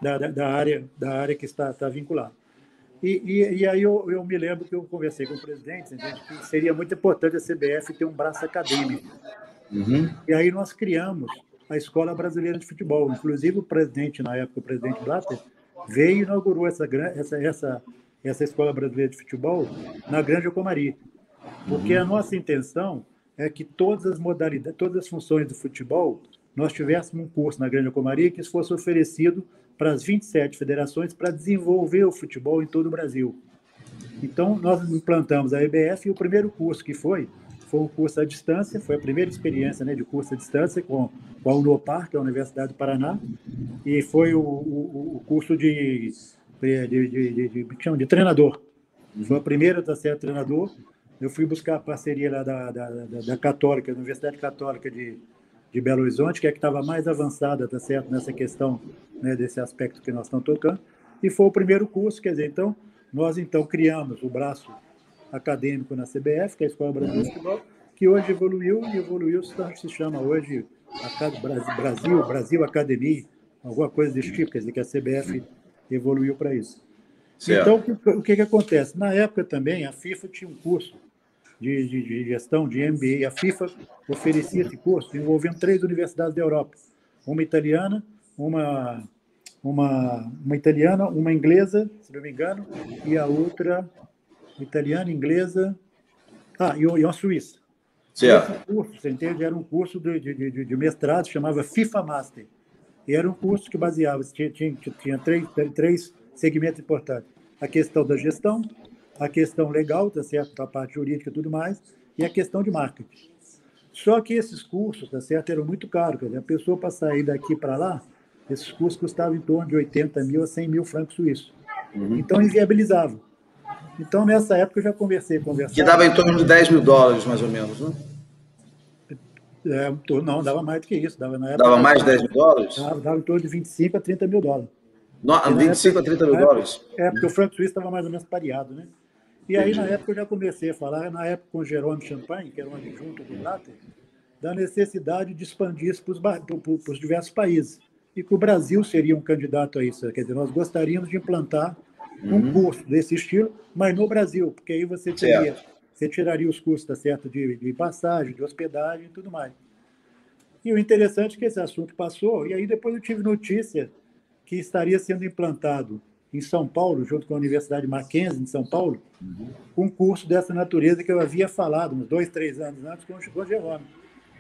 da área que está vinculado. E aí eu me lembro que eu conversei com o presidente, entende, que seria muito importante a CBF ter um braço acadêmico. E aí nós criamos a Escola Brasileira de Futebol. Inclusive o presidente, na época, o presidente Blatter, veio e inaugurou essa Escola Brasileira de Futebol na Granja Comari. Porque a nossa intenção é que todas as modalidades, todas as funções do futebol, nós tivéssemos um curso na Granja Comari que fosse oferecido para as 27 federações para desenvolver o futebol em todo o Brasil. Então, nós implantamos a EBF e o primeiro curso que foi um curso à distância, foi a primeira experiência, né, de curso à distância com a Unopar, que é a Universidade do Paraná, e foi o curso de treinador. Foi a primeira a ser treinador. Eu fui buscar a parceria lá da Católica, da Universidade Católica de Belo Horizonte, que é que estava mais avançada, tá certo, nessa questão, né, desse aspecto que nós estamos tocando, e foi o primeiro curso, quer dizer, então, nós criamos o braço acadêmico na CBF, que é a Escola Brasileira de Futebol, que hoje evoluiu, se chama hoje Brasil Academia, alguma coisa desse tipo, quer dizer, que a CBF evoluiu para isso. Certo. Então, o que acontece? Na época também, a FIFA tinha um curso de gestão, de MBA. A FIFA oferecia esse curso envolvendo 3 universidades da Europa. Uma italiana, uma inglesa, se não me engano, e a outra italiana, inglesa, e uma suíça. Certo. Esse curso, você entende, era um curso de mestrado, chamava FIFA Master. E era um curso que baseava, tinha três segmentos importantes. A questão da gestão, a questão legal, tá certo? A parte jurídica e tudo mais, e a questão de marketing. Só que esses cursos, tá certo, eram muito caros. Quer dizer, a pessoa, para sair daqui para lá, esses cursos custavam em torno de 80 mil a 100 mil francos suíços. Então, inviabilizava. Então, nessa época, eu já conversava. Que dava em torno de 10 mil dólares, mais ou menos, né? Não, dava mais do que isso. Dava mais de 10 mil dólares? Dava em torno de 25 a 30 mil dólares. 25 a 30 mil dólares? Porque o franco suíço estava mais ou menos pareado, né? E aí, na época, eu já comecei a falar, na época com o Jerome Champagne, que era um adjunto do Blatter, da necessidade de expandir isso para os diversos países. E que o Brasil seria um candidato a isso. Quer dizer, nós gostaríamos de implantar um curso desse estilo, mas no Brasil, porque aí você tiraria os custos, tá certo, de passagem, de hospedagem e tudo mais. E o interessante é que esse assunto passou, e aí depois eu tive notícia que estaria sendo implantado em São Paulo, junto com a Universidade Mackenzie, de São Paulo, um curso dessa natureza que eu havia falado uns 2, 3 anos antes com o Jerome.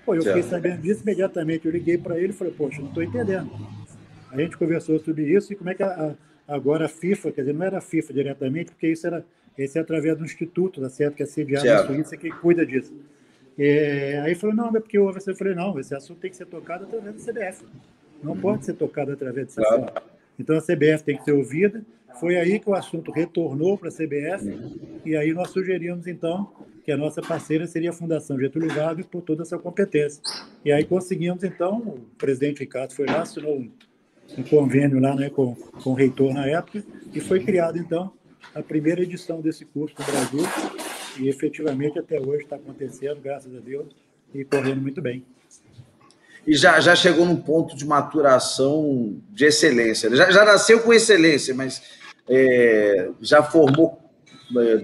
Eu fiquei sabendo disso, imediatamente eu liguei para ele e falei, poxa, não estou entendendo. A gente conversou sobre isso e como é que agora a FIFA, quer dizer, não era a FIFA diretamente, porque esse é através do Instituto, tá certo, que é sediado na Suíça, que cuida disso. Aí falou, não, é porque houve. Eu falei, não, esse assunto tem que ser tocado através da CBF. Não pode ser tocado através de CBF. Então a CBF tem que ser ouvida. Foi aí que o assunto retornou para a CBF, e aí nós sugerimos, então, que a nossa parceira seria a Fundação Getúlio Vargas por toda essa competência. E aí conseguimos, então, o presidente Ricardo foi lá, assinou um convênio lá, né, com o reitor na época, e foi criado, então, a primeira edição desse curso no Brasil, e efetivamente até hoje está acontecendo, graças a Deus, e correndo muito bem. E já chegou num ponto de maturação de excelência. Já nasceu com excelência, mas já formou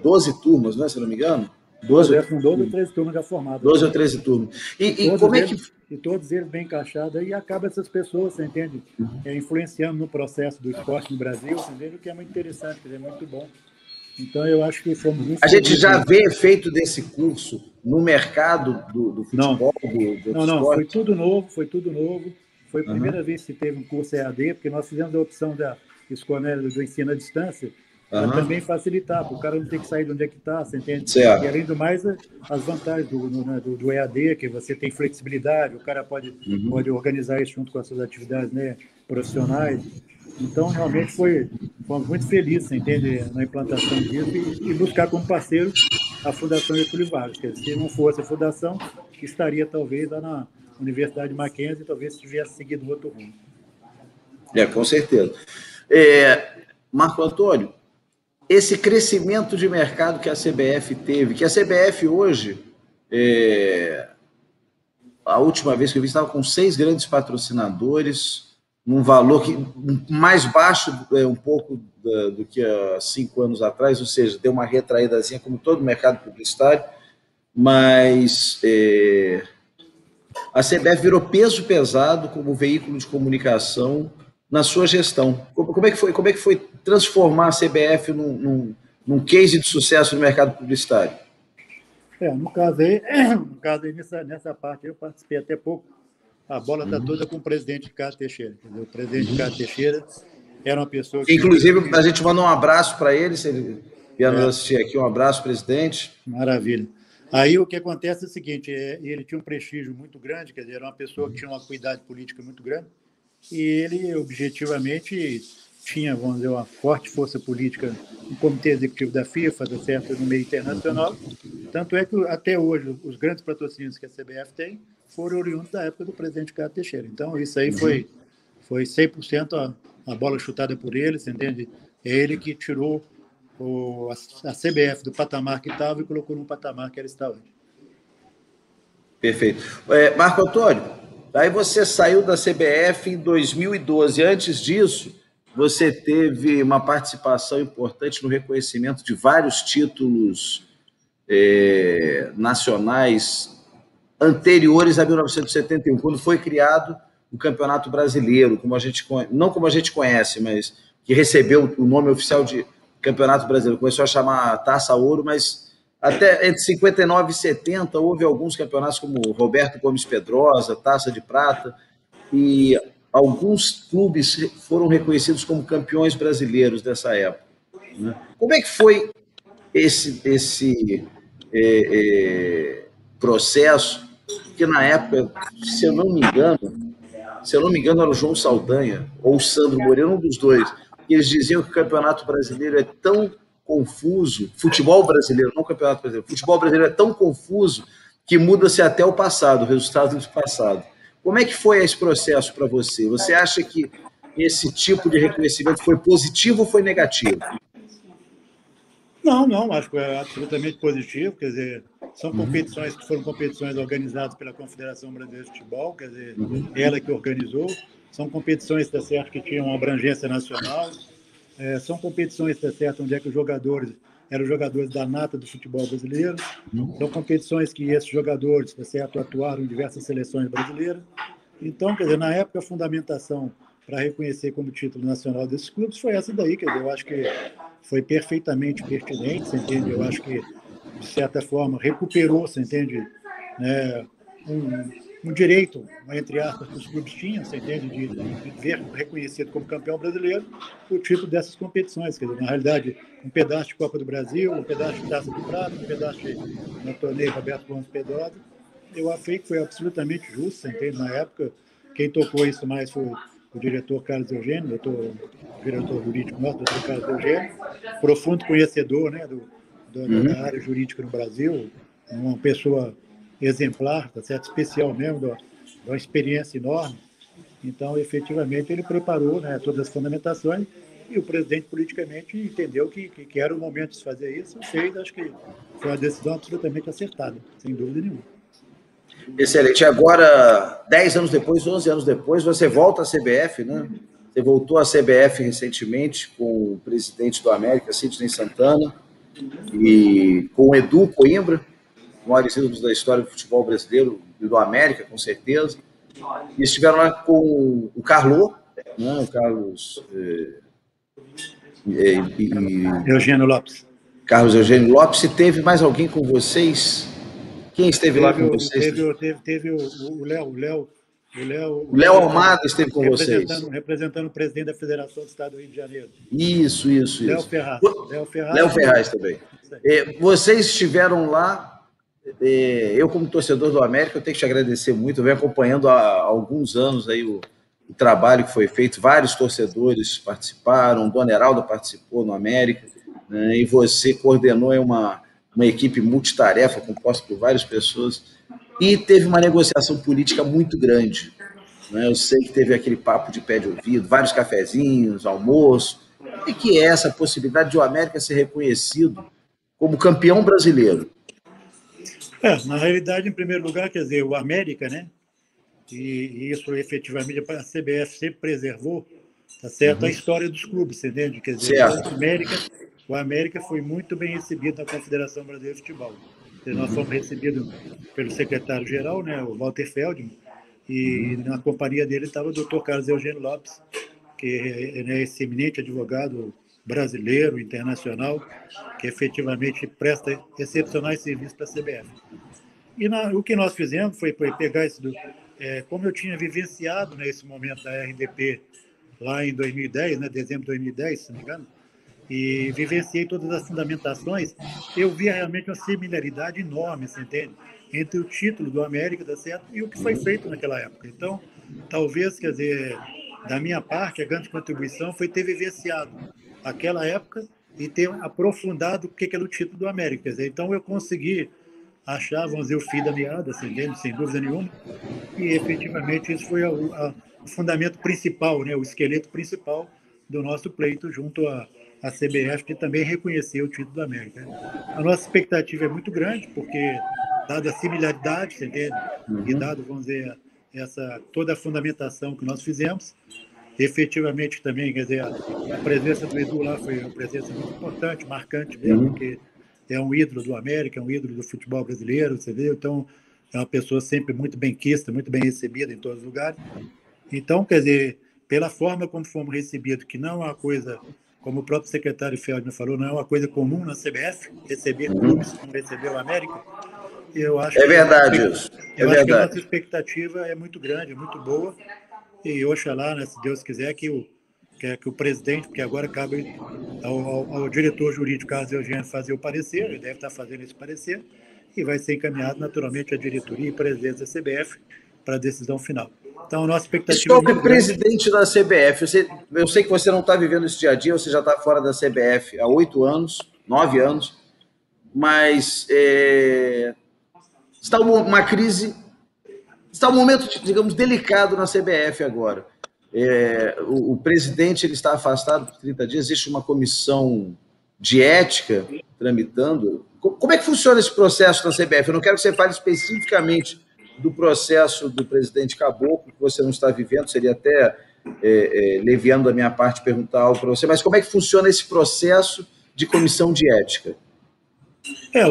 12 turmas, né, se não me engano? 12 ou 13 turmas já formadas. 12 ou 13 turmas. E como é que... E todos eles bem encaixados, aí acaba essas pessoas, você entende? Influenciando no processo do esporte no Brasil, você entende? O que é muito interessante, é muito bom. Então, eu acho que fomos muito... A gente já vê efeito desse curso no mercado do futebol? Não, foi tudo novo. Foi a primeira vez que teve um curso EAD, porque nós fizemos a opção da escola do ensino à distância, para também facilitar, para o cara não ter que sair de onde é que está, você entende? Certo. E além do mais, as vantagens do EAD, que você tem flexibilidade, o cara pode organizar isso junto com as suas atividades, né, profissionais. Então, realmente, fomos muito felizes, você entende, na implantação disso e buscar como parceiro a Fundação Getúlio Vargas. Porque se não fosse a Fundação, estaria talvez lá na Universidade Mackenzie, talvez tivesse seguido outro rumo. Com certeza. Marco Antônio, esse crescimento de mercado que a CBF teve, que a CBF hoje, a última vez que eu vi, estava com 6 grandes patrocinadores, num valor que mais baixo um pouco do que há 5 anos atrás, ou seja, deu uma retraídazinha como todo o mercado publicitário, mas a CBF virou peso pesado como veículo de comunicação na sua gestão. Como é que foi transformar a CBF num case de sucesso no mercado publicitário? No caso aí nessa parte eu participei até pouco. A bola está toda com o presidente Ricardo Teixeira. Entendeu? O presidente Ricardo Teixeira era uma pessoa que... Inclusive, a gente mandou um abraço para ele, se ele vier nos assistir aqui. Um abraço, presidente. Maravilha. Aí o que acontece é o seguinte, ele tinha um prestígio muito grande, quer dizer, era uma pessoa que tinha uma acuidade política muito grande, e ele, objetivamente, tinha, vamos dizer, uma forte força política no Comitê Executivo da FIFA, tá certo, no meio internacional. Tanto é que, até hoje, os grandes patrocínios que a CBF tem foram oriundos da época do presidente Ricardo Teixeira. Então, isso aí foi 100% a bola chutada por ele, você entende? É ele que tirou a CBF do patamar que estava e colocou num patamar que ela está hoje. Perfeito. Marco Antônio, aí você saiu da CBF em 2012. Antes disso, você teve uma participação importante no reconhecimento de vários títulos nacionais anteriores a 1971, quando foi criado o Campeonato Brasileiro, não como a gente conhece, mas que recebeu o nome oficial de Campeonato Brasileiro. Começou a chamar Taça Ouro, mas até entre 59 e 70 houve alguns campeonatos como Roberto Gomes Pedrosa, Taça de Prata, e alguns clubes foram reconhecidos como campeões brasileiros dessa época, né? Como é que foi esse processo? Que na época, se eu não me engano, era o João Saldanha ou o Sandro Moreira, um dos dois. Eles diziam que o Campeonato Brasileiro é tão confuso, futebol brasileiro, não Campeonato Brasileiro, futebol brasileiro é tão confuso que muda-se até o passado, o resultado do passado. Como é que foi esse processo para você? Você acha que esse tipo de reconhecimento foi positivo ou foi negativo? Não, acho que é absolutamente positivo, quer dizer, são competições que foram competições organizadas pela Confederação Brasileira de Futebol, quer dizer, ela que organizou, são competições, tá certo, que tinham uma abrangência nacional, são competições, tá certo, onde é que os jogadores eram jogadores da nata do futebol brasileiro, são competições que esses jogadores, tá certo, atuaram em diversas seleções brasileiras. Então, quer dizer, na época, a fundamentação para reconhecer como título nacional desses clubes foi essa daí, quer dizer, eu acho que foi perfeitamente pertinente, você entende? Eu acho que, de certa forma, recuperou, você entende, um direito, entre aspas, que os clubes tinham, você entende, de ver reconhecido como campeão brasileiro o título dessas competições. Quer dizer, na realidade, um pedaço de Copa do Brasil, um pedaço de Taça de Prata, um pedaço no torneio Roberto Gomes Pedrosa. Eu achei que foi absolutamente justo, você entende? Na época, quem tocou isso mais foi o diretor Carlos Eugênio, o diretor jurídico nosso, o doutor Carlos Eugênio, profundo conhecedor, né, da área jurídica no Brasil, uma pessoa exemplar, tá certo? Especial mesmo, de uma experiência enorme. Então, efetivamente, ele preparou, né, todas as fundamentações e o presidente politicamente entendeu que era o momento de se fazer isso, fez, acho que foi uma decisão absolutamente acertada, sem dúvida nenhuma. Excelente. Agora, 10 anos depois, 11 anos depois, você volta à CBF, né? Você voltou à CBF recentemente com o presidente do América, Sidney Santana, e com o Edu Coimbra, maiores ídolos da história do futebol brasileiro e do América, com certeza. E estiveram lá com o Carlos, né? O Carlos... Eugênio Lopes. Carlos Eugênio Lopes. E teve mais alguém com vocês? Quem esteve lá com vocês? Teve o Léo. O Léo Almada esteve com vocês. Representando o presidente da Federação do Estado do Rio de Janeiro. Isso. Léo Ferraz. Léo Ferraz também. Vocês estiveram lá. Eu, como torcedor do América, eu tenho que te agradecer muito. Eu venho acompanhando há alguns anos aí o trabalho que foi feito. Vários torcedores participaram. Dona Heralda participou no América, né? E você coordenou uma equipe multitarefa, composta por várias pessoas, e teve uma negociação política muito grande, né? Eu sei que teve aquele papo de pé de ouvido, vários cafezinhos, almoço, e que é essa possibilidade de o América ser reconhecido como campeão brasileiro? Na realidade, em primeiro lugar, quer dizer, o América, né? e isso efetivamente a CBF sempre preservou, tá certo? A história dos clubes, você entende? Quer dizer, o América foi muito bem recebido na Confederação Brasileira de Futebol. Nós fomos recebidos pelo secretário-geral, né, o Walter Feldman, e na companhia dele estava o Dr. Carlos Eugênio Lopes, que é esse eminente advogado brasileiro, internacional, que efetivamente presta excepcionais serviços para a CBF. E o que nós fizemos foi pegar isso, como eu tinha vivenciado nesse momento da RDP lá em 2010, né, dezembro de 2010, se não me engano, e vivenciei todas as fundamentações, eu via realmente uma similaridade enorme, você entende? Entre o título do América, tá certo? E o que foi feito naquela época. Então, talvez, quer dizer, da minha parte, a grande contribuição foi ter vivenciado aquela época e ter aprofundado o que era o título do América. Quer dizer, então, eu consegui achar, vamos dizer, o fio da meada, sem dúvida nenhuma, e efetivamente isso foi o fundamento principal, né, o esqueleto principal do nosso pleito junto à CBF, que também reconheceu o título do América. A nossa expectativa é muito grande, porque, dada a similaridade, entende? E dado, vamos dizer, toda a fundamentação que nós fizemos, efetivamente também, quer dizer, a presença do Edu lá foi uma presença muito importante, marcante mesmo, porque é um ídolo do América, é um ídolo do futebol brasileiro, você vê, então é uma pessoa sempre muito benquista, muito bem recebida em todos os lugares. Então, quer dizer, pela forma como fomos recebidos, que não é uma coisa, como o próprio secretário Feldman falou, não é uma coisa comum na CBF, receber clubes como recebeu o América, eu acho é verdade isso. Eu acho que a nossa expectativa é muito grande, é muito boa, e oxalá, né, se Deus quiser, que o presidente, porque agora cabe ao diretor jurídico, Carlos Eugênio, fazer o parecer, ele deve estar fazendo esse parecer, e vai ser encaminhado naturalmente à diretoria e presidência da CBF para a decisão final. Então, a nossa expectativa... Sobre o presidente da CBF, eu sei que você não está vivendo esse dia a dia, você já está fora da CBF há 8 anos, 9 anos, mas está uma crise, está um momento, digamos, delicado na CBF agora. O presidente ele está afastado por 30 dias, existe uma comissão de ética tramitando. Como é que funciona esse processo na CBF? Eu não quero que você fale especificamente do processo do presidente Caboclo, que você não está vivendo, seria até leviando da minha parte perguntar algo para você, mas como é que funciona esse processo de comissão de ética?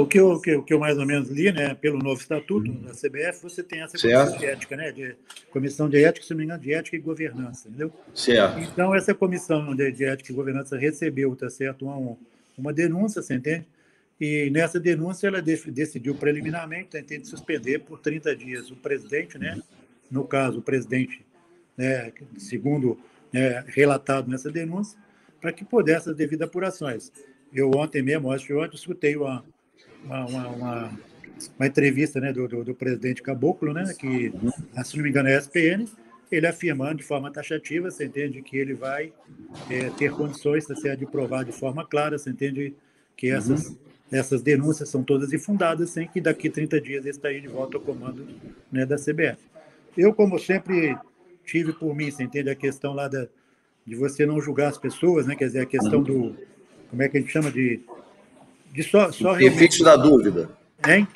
O que eu mais ou menos li, né, pelo novo estatuto da CBF, você tem essa comissão de ética, né, comissão de ética, se não me engano, de ética e governança, entendeu? Certo. Então, essa comissão de ética e governança recebeu, tá certo, uma denúncia, você entende? E nessa denúncia ela decidiu preliminarmente, entende, suspender por 30 dias o presidente, né, no caso, o presidente, né, segundo relatado nessa denúncia, para que pudesse as devidas apurações. Eu ontem mesmo, acho que ontem, escutei uma entrevista, né, do presidente Caboclo, né, que, se não me engano, é a ESPN, ele afirmando de forma taxativa, você entende, que ele vai ter condições, tá certo, de provar de forma clara, você entende, que essas denúncias são todas infundadas, sem que daqui 30 dias ele estaria de volta ao comando, né, da CBF. Eu, como sempre tive por mim, você entende, a questão lá de você não julgar as pessoas, né, quer dizer, a questão do... Como é que a gente chama de só o benefício da dúvida. Hein?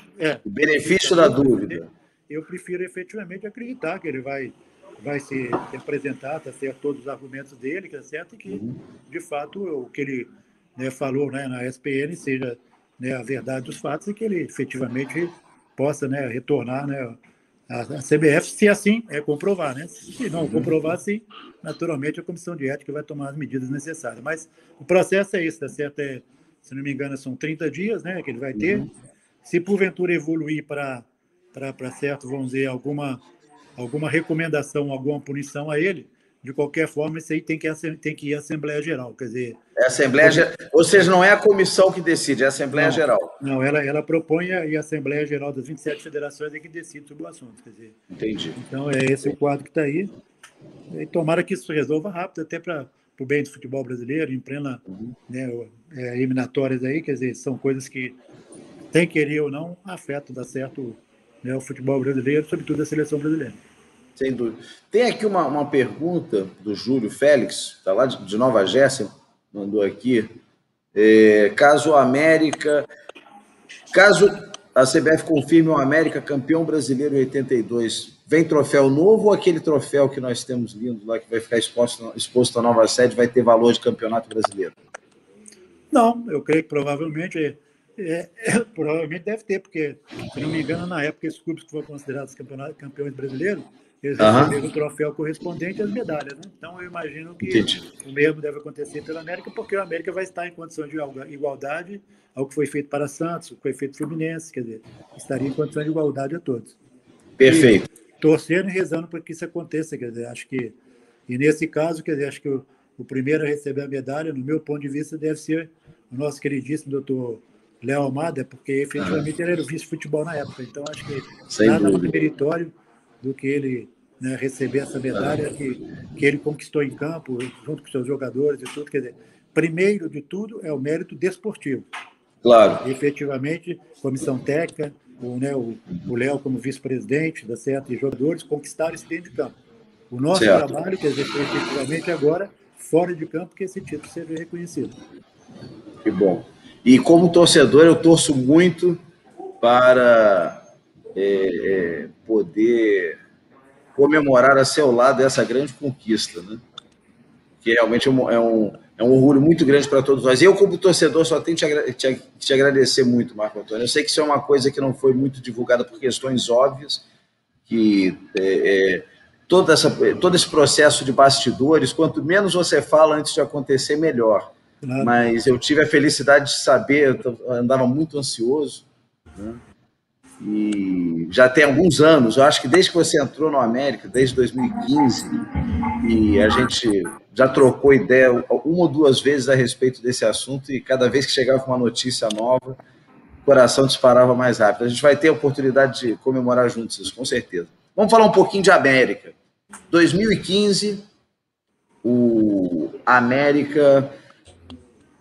O benefício da dúvida. Eu prefiro efetivamente acreditar que ele vai se apresentar, tá certo, todos os argumentos dele, tá certo, e que, de fato, o que ele, né, falou, né, na ESPN seja, né, a verdade dos fatos e que ele efetivamente possa, né, retornar, né, a CBF, se assim comprovar, né? Se não comprovar, sim, naturalmente a comissão de ética vai tomar as medidas necessárias. Mas o processo é isso, tá certo? Se não me engano, são 30 dias, né, que ele vai ter. Se porventura evoluir para certo, vamos dizer, alguma recomendação, alguma punição a ele, de qualquer forma, isso aí tem que ir à Assembleia Geral, quer dizer... Ou seja, não é a comissão que decide, é a Assembleia Geral. Não, ela propõe e a Assembleia Geral das 27 federações é que decide sobre o assunto, quer dizer... Entendi. Então, esse o quadro que está aí. E tomara que isso resolva rápido, até para o bem do futebol brasileiro, em plena, né, eliminatórias aí, quer dizer, são coisas que, sem querer ou não, afetam, dá certo, né, o futebol brasileiro, sobretudo a seleção brasileira. Sem dúvida. Tem aqui uma pergunta do Júlio Félix, está lá de Nova Jersey, mandou aqui. Caso a CBF confirme o América campeão brasileiro em 82, vem troféu novo ou aquele troféu que nós temos lindo lá, que vai ficar exposto à nova sede, vai ter valor de campeonato brasileiro? Não, eu creio que provavelmente provavelmente deve ter, porque, se não me engano, na época, esses clubes que foram considerados campeões brasileiros, eles receberam o troféu correspondente às medalhas, né? Então, eu imagino que o mesmo deve acontecer pela América, porque o América vai estar em condições de igualdade ao que foi feito para Santos, o que foi feito Fluminense, quer dizer, estaria em condições de igualdade a todos. Perfeito. E torcendo e rezando para que isso aconteça, quer dizer, acho que, e nesse caso, quer dizer, acho que o primeiro a receber a medalha, no meu ponto de vista, deve ser o nosso queridíssimo doutor Léo Almada, porque efetivamente ele era o vice-futebol na época. Então, acho que nada mais meritório do que ele, né, receber essa medalha que ele conquistou em campo, junto com seus jogadores e tudo. Quer dizer, primeiro de tudo é o mérito desportivo. Claro. E, efetivamente, comissão técnica, o Léo como vice-presidente da CETA e jogadores conquistaram isso dentro de campo. O nosso trabalho, quer dizer, foi efetivamente agora fora de campo que esse título seja reconhecido. Que bom. E como torcedor, eu torço muito para poder comemorar a seu lado essa grande conquista, né? Que realmente é um orgulho muito grande para todos nós. Eu, como torcedor, só tenho te agradecer muito, Marco Antônio. Eu sei que isso é uma coisa que não foi muito divulgada por questões óbvias, que todo esse processo de bastidores, quanto menos você fala antes de acontecer, melhor. Claro. Mas eu tive a felicidade de saber, eu andava muito ansioso, né? E já tem alguns anos, eu acho que desde que você entrou no América, desde 2015, e a gente já trocou ideia uma ou duas vezes a respeito desse assunto, e cada vez que chegava uma notícia nova, o coração disparava mais rápido. A gente vai ter a oportunidade de comemorar juntos isso, com certeza. Vamos falar um pouquinho de América. 2015, o América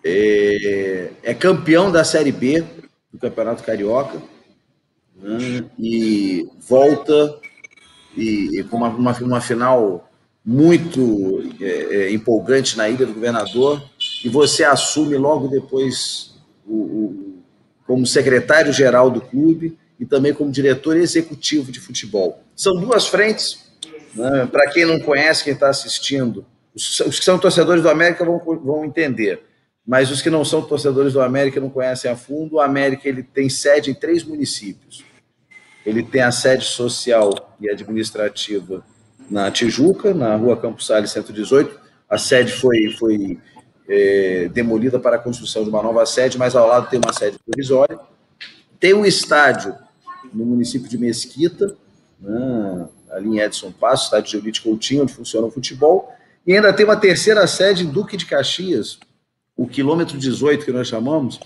é campeão da Série B do Campeonato Carioca, né? E volta com uma final muito empolgante na Ilha do Governador, e você assume logo depois como secretário-geral do clube e também como diretor executivo de futebol. São duas frentes, né? Para quem não conhece, quem está assistindo, os que são torcedores do América vão entender, mas os que não são torcedores do América não conhecem a fundo. O América ele tem sede em 3 municípios. Ele tem a sede social e administrativa na Tijuca, na Rua Campos Sales 118. A sede foi demolida para a construção de uma nova sede, mas ao lado tem uma sede provisória. Tem um estádio no município de Mesquita, né, ali em Edson Passos, estádio de Eulite Coutinho, onde funciona o futebol. E ainda tem uma terceira sede em Duque de Caxias, o quilômetro 18, que nós chamamos,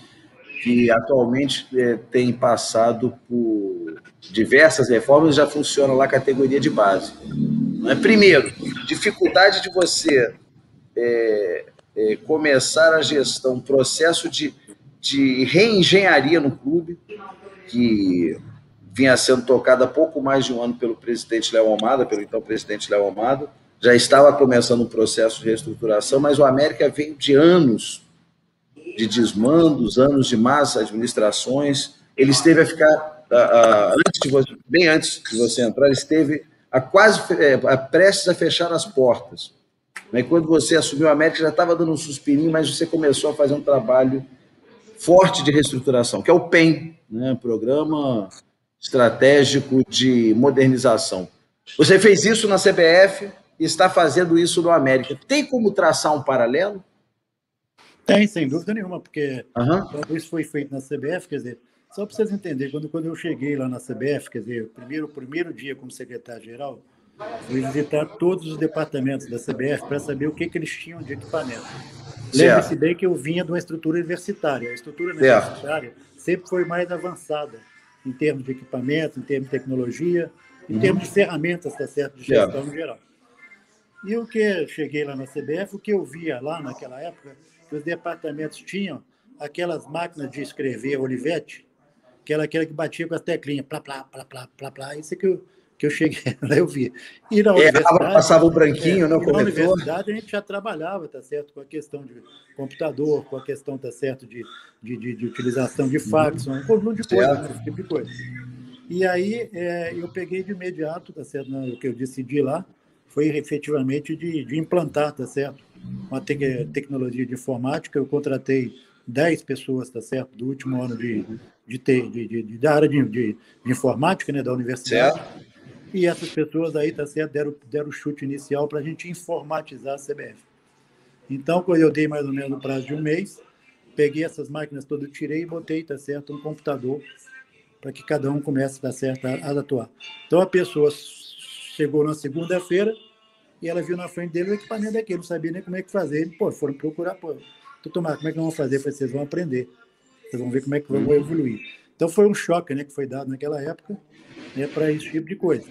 que atualmente tem passado por diversas reformas e já funciona lá a categoria de base. Primeiro, dificuldade de você começar a gestão, processo de reengenharia no clube, que vinha sendo tocado há pouco mais de um ano pelo presidente Léo Almada, pelo então presidente Léo Almada. Já estava começando um processo de reestruturação, mas o América veio de anos de desmandos, anos de más administrações. Ele esteve a ficar, bem antes de você entrar, ele esteve prestes a fechar as portas. E quando você assumiu a América, já estava dando um suspirinho, mas você começou a fazer um trabalho forte de reestruturação, que é o PEM, né? Programa Estratégico de Modernização. Você fez isso na CBF e está fazendo isso no América. Tem como traçar um paralelo? Tem, sem dúvida nenhuma, porque quando isso foi feito na CBF, quer dizer, só para vocês entenderem, quando eu cheguei lá na CBF, quer dizer, o primeiro dia como secretário-geral, fui visitar todos os departamentos da CBF para saber o que eles tinham de equipamento. Lembre-se bem que eu vinha de uma estrutura universitária. A estrutura universitária sempre foi mais avançada em termos de equipamento, em termos de tecnologia, em termos de ferramentas, tá certo, de gestão em geral. E o que cheguei lá na CBF, o que eu via lá naquela época, que os departamentos tinham aquelas máquinas de escrever Olivetti, aquela que batia com as teclinhas, plá, plá, plá, plá, plá, plá. Isso que que eu cheguei, lá eu vi. E na universidade... Passava o branquinho, né, o corretor. Na corretor. universidade a gente já trabalhava, tá certo, com a questão de computador, com a questão, tá certo, de utilização de fax, um conjunto de coisas, né, esse tipo de coisa. E aí eu peguei de imediato, tá certo, o que eu decidi lá foi efetivamente de implantar, tá certo, uma tecnologia de informática. Eu contratei 10 pessoas, tá certo, do último ano da área de informática, né, da universidade. Certo. E essas pessoas aí, tá certo, deram o chute inicial para a gente informatizar a CBF. Então, quando eu dei mais ou menos no prazo de um mês, peguei essas máquinas todas, tirei e botei, tá certo, um computador para que cada um comece, tá certo, a atuar. Então, a pessoa chegou na segunda-feira e ela viu na frente dele o equipamento daquele, não sabia nem como é que fazer. Ele, foram procurar, Tomás, como é que nós vamos fazer? Eu falei, vocês vão aprender, vocês vão ver como é que vão evoluir. Então, foi um choque, né, que foi dado naquela época, né, para esse tipo de coisa.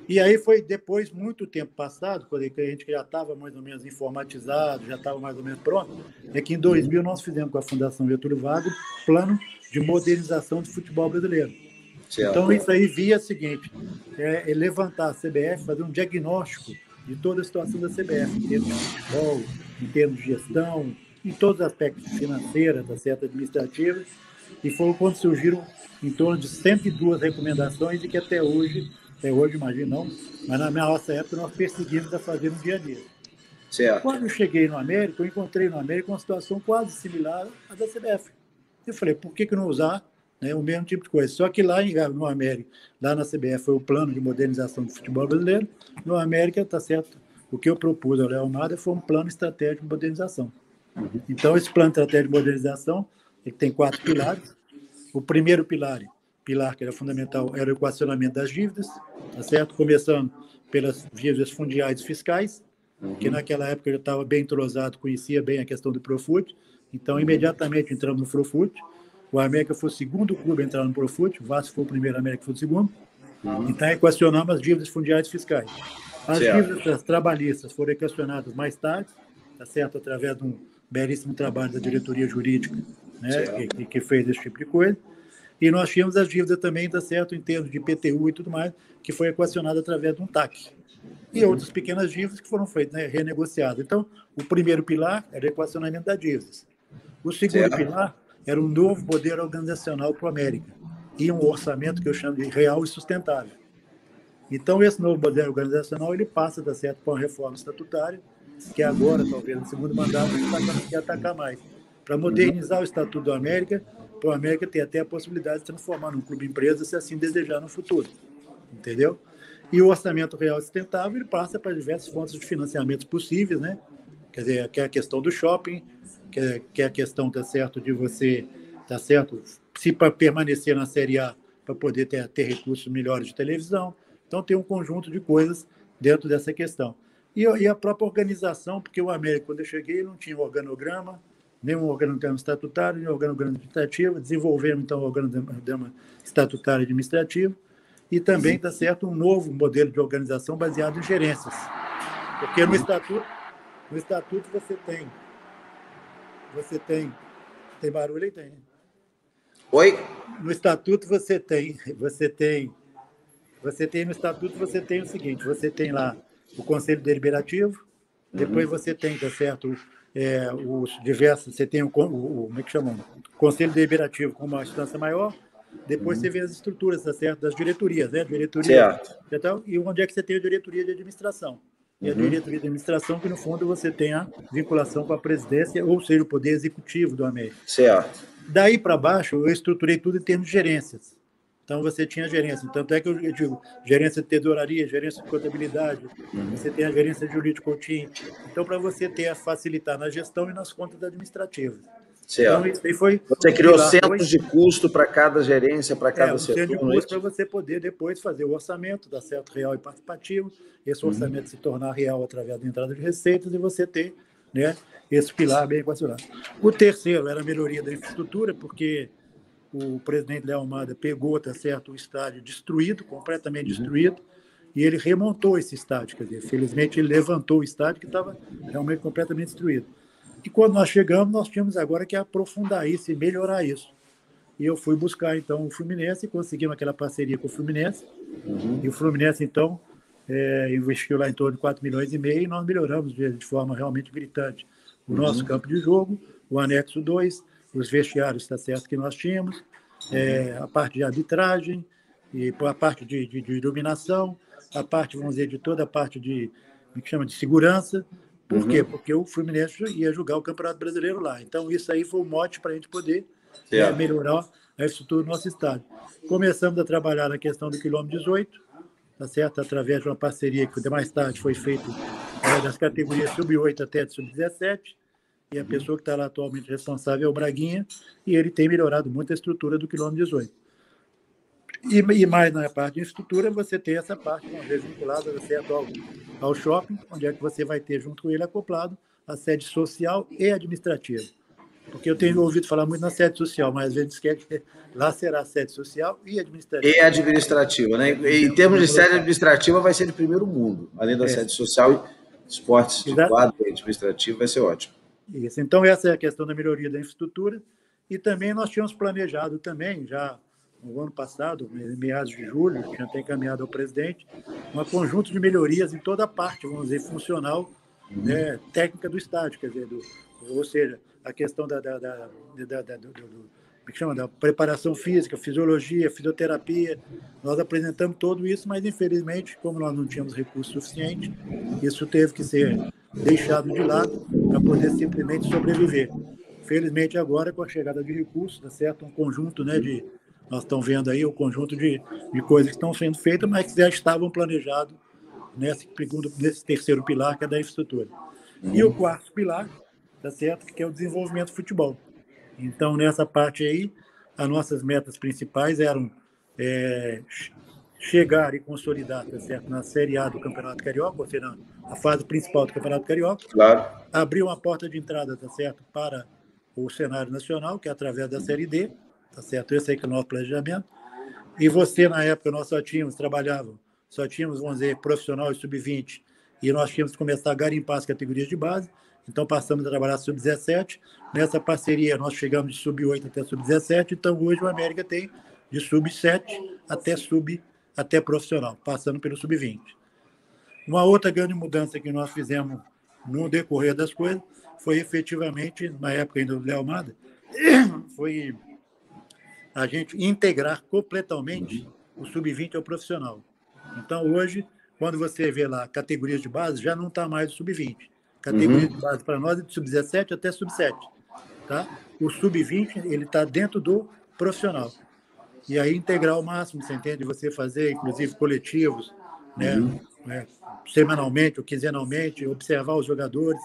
E aí foi depois, muito tempo passado, quando a gente já estava mais ou menos informatizado, já estava mais ou menos pronto, é que em 2000 nós fizemos com a Fundação Getúlio Vargas plano de modernização do futebol brasileiro. Certo. Então, isso aí via o seguinte, levantar a CBF, fazer um diagnóstico de toda a situação da CBF, em termos de futebol, em termos de gestão, em todos os aspectos financeiros, tá certo, administrativos, e foi quando surgiram em torno de 102 recomendações e que até hoje, imagino não, mas na nossa época nós perseguimos a fazer no dia a dia. Certo. Quando eu cheguei no América, eu encontrei no América uma situação quase similar à da CBF. Eu falei, por que não usar, né, o mesmo tipo de coisa? Só que lá no América, lá na CBF foi o plano de modernização do futebol brasileiro, no América, tá certo, o que eu propus ao Léo Almada foi um plano estratégico de modernização. Então, esse plano estratégico de modernização, ele tem 4 pilares. O primeiro pilar que era fundamental, era o equacionamento das dívidas, tá certo? Começando pelas dívidas fundiárias fiscais, que naquela época eu já estava bem entrosado, conhecia bem a questão do Profut, então imediatamente entramos no Profut. O América foi o segundo clube a entrar no Profut, o Vasco foi o primeiro, o América foi o segundo. Então equacionamos as dívidas fundiárias fiscais. As dívidas trabalhistas foram equacionadas mais tarde, tá certo? Através de um belíssimo trabalho da diretoria jurídica, né, que fez esse tipo de coisa. E nós tínhamos as dívidas também, tá certo, em termos de IPTU e tudo mais, que foi equacionada através de um TAC. E outras pequenas dívidas que foram feitas, né, renegociadas. Então, o primeiro pilar era o equacionamento das dívidas. O segundo pilar era um novo modelo organizacional para o América e um orçamento que eu chamo de real e sustentável. Então, esse novo modelo organizacional ele passa, tá certo, para uma reforma estatutária, que agora, talvez, no segundo mandato, a gente vai conseguir atacar mais, para modernizar o Estatuto do América, para o América ter até a possibilidade de transformar num clube empresa, se assim desejar no futuro. Entendeu? E o orçamento real sustentável ele passa para diversas fontes de financiamento possíveis, né? Quer dizer, que é a questão do shopping, que é a questão, tá certo, de você, tá certo, se para permanecer na Série A, para poder ter recursos melhores de televisão. Então, tem um conjunto de coisas dentro dessa questão. E a própria organização, porque o América, quando eu cheguei, não tinha um organograma, nem um organograma estatutário, nem um organograma administrativo. Desenvolvemos, então, o organograma estatutário e administrativo. E também, está certo, um novo modelo de organização baseado em gerências. Porque no estatuto você tem... Tem barulho aí? Tem, né? Oi? No estatuto você tem no estatuto você tem o seguinte, você tem lá o Conselho Deliberativo, depois você tem, tá certo, os diversos, você tem como é que chama? O Conselho Deliberativo como uma instância maior, depois você vê as estruturas, tá certo, das diretorias, né? Diretoria, certo. E onde é que você tem a diretoria de administração? E a diretoria de administração, que no fundo você tem a vinculação com a presidência, ou seja, o poder executivo do América. Certo. Daí para baixo, eu estruturei tudo em termos de gerências. Então, você tinha gerência. Tanto é que eu digo gerência de tesouraria, gerência de contabilidade, você tem a gerência jurídico-coaching. Então, para você facilitar na gestão e nas contas administrativas. Certo. Então, isso aí foi... Você criou centros de custo para cada gerência, para cada setor. Centro de custo para você poder depois fazer o orçamento, dar certo real e participativo, esse orçamento se tornar real através da entrada de receitas e você ter, né, esse pilar bem equacionado. O terceiro era a melhoria da infraestrutura, porque o presidente Léo Almada pegou, tá certo, o estádio destruído, completamente destruído, e ele remontou esse estádio, quer dizer, felizmente ele levantou o estádio que estava realmente completamente destruído. E quando nós chegamos, nós tínhamos agora que aprofundar isso e melhorar isso. E eu fui buscar, então, o Fluminense, e conseguimos aquela parceria com o Fluminense, E o Fluminense, então, investiu lá em torno de 4,5 milhões e nós melhoramos de forma realmente gritante o nosso campo de jogo, o anexo 2, os vestiários, está certo, que nós tínhamos, a parte de arbitragem, e a parte de iluminação, a parte, vamos dizer, de toda a parte de, que chama de segurança. Por quê? Porque o Fluminense ia jogar o Campeonato Brasileiro lá. Então, isso aí foi o mote para a gente poder melhorar a estrutura do nosso estádio. Começamos a trabalhar na questão do quilômetro 18, tá certo? Através de uma parceria que mais tarde foi feita das categorias sub-8 até sub-17, e a pessoa que está lá atualmente responsável é o Braguinha, e ele tem melhorado muito a estrutura do quilômetro 18. E mais na parte de estrutura, você tem essa parte, vamos dizer, vinculada ao shopping, onde é que você vai ter, junto com ele, acoplado a sede social e administrativa. Porque eu tenho ouvido falar muito na sede social, mas às vezes quer que lá será a sede social e administrativa. E administrativa, né? Em termos de sede administrativa, vai ser de primeiro mundo. Além da sede social, esportes de quadro administrativo, vai ser ótimo. Isso. Então, essa é a questão da melhoria da infraestrutura. E também nós tínhamos planejado também, já no ano passado, em meados de julho, já tem encaminhado ao presidente, um conjunto de melhorias em toda a parte, vamos dizer, funcional, técnica do estádio, quer dizer, ou seja, a questão da preparação física, fisiologia, fisioterapia. Nós apresentamos tudo isso, mas infelizmente, como nós não tínhamos recurso suficiente, isso teve que ser deixado de lado para poder simplesmente sobreviver. Felizmente agora, com a chegada de recursos, tá certo? Um conjunto, nós estamos vendo aí o conjunto de coisas que estão sendo feitas, mas que já estavam planejados nesse terceiro pilar, que é da infraestrutura. E o quarto pilar, tá certo? Que é o desenvolvimento do futebol. Então, nessa parte aí, as nossas metas principais eram chegar e consolidar, tá certo? Na Série A do Campeonato Carioca, ou seja, na fase principal do Campeonato Carioca. Claro. Abrir uma porta de entrada, tá certo? Para o cenário nacional, que é através da Série D, tá certo? Esse aí que é o nosso planejamento. E você, na época, nós só tínhamos, vamos dizer, profissional e sub-20, e nós tínhamos que começar a garimpar as categorias de base. Então, passamos a trabalhar sub-17. Nessa parceria, nós chegamos de sub-8 até sub-17. Então, hoje, o América tem de sub-7 até profissional, passando pelo sub-20. Uma outra grande mudança que nós fizemos no decorrer das coisas foi efetivamente, na época ainda do Léo Almada, foi a gente integrar completamente o sub-20 ao profissional. Então, hoje, quando você vê lá categorias de base, já não está mais o sub-20. Categoria de base para nós é de sub-17 até sub-7. Tá? O sub-20 ele está dentro do profissional. E aí integrar ao máximo, você entende? Você fazer, inclusive, coletivos, semanalmente ou quinzenalmente, observar os jogadores.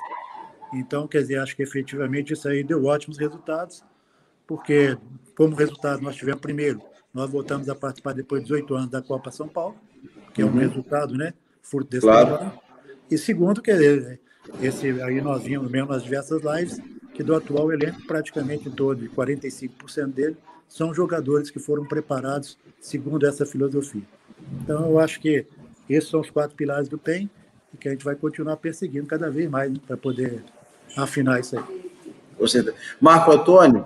Então, quer dizer, acho que efetivamente isso aí deu ótimos resultados, porque, como resultado, nós tivemos primeiro, nós voltamos a participar depois de 18 anos da Copa São Paulo, que é um resultado, fruto desse trabalho. E segundo, quer dizer, aí nós vimos mesmo nas diversas lives, que do atual elenco, praticamente em torno de 45% dele são jogadores que foram preparados segundo essa filosofia. Então, eu acho que esses são os 4 pilares do PEN e que a gente vai continuar perseguindo cada vez mais para poder afinar isso aí. Com certeza. Marco Antônio,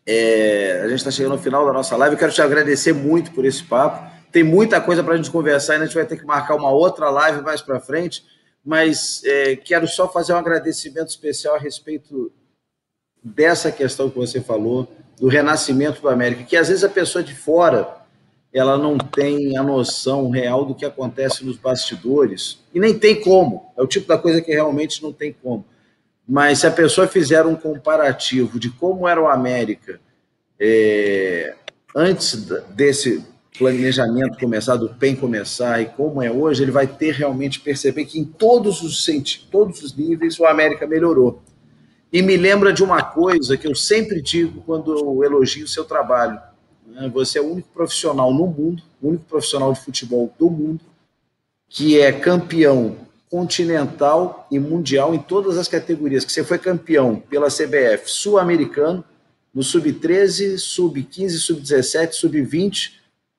a gente está chegando ao final da nossa live. Eu quero te agradecer muito por esse papo. Tem muita coisa para a gente conversar, ainda a gente vai ter que marcar uma outra live mais para frente, mas quero só fazer um agradecimento especial a respeito dessa questão que você falou, do renascimento do América, que às vezes a pessoa de fora ela não tem a noção real do que acontece nos bastidores, e nem tem como, é o tipo da coisa que realmente não tem como. Mas se a pessoa fizer um comparativo de como era o América antes desse planejamento começar, do PEN começar, e como é hoje, ele vai ter realmente perceber que em todos os níveis o América melhorou. E me lembra de uma coisa que eu sempre digo quando eu elogio o seu trabalho. Você é o único profissional no mundo, o único profissional de futebol do mundo, que é campeão continental e mundial em todas as categorias, que você foi campeão pela CBF sul-americano, no sub-13, sub-15, sub-17, sub-20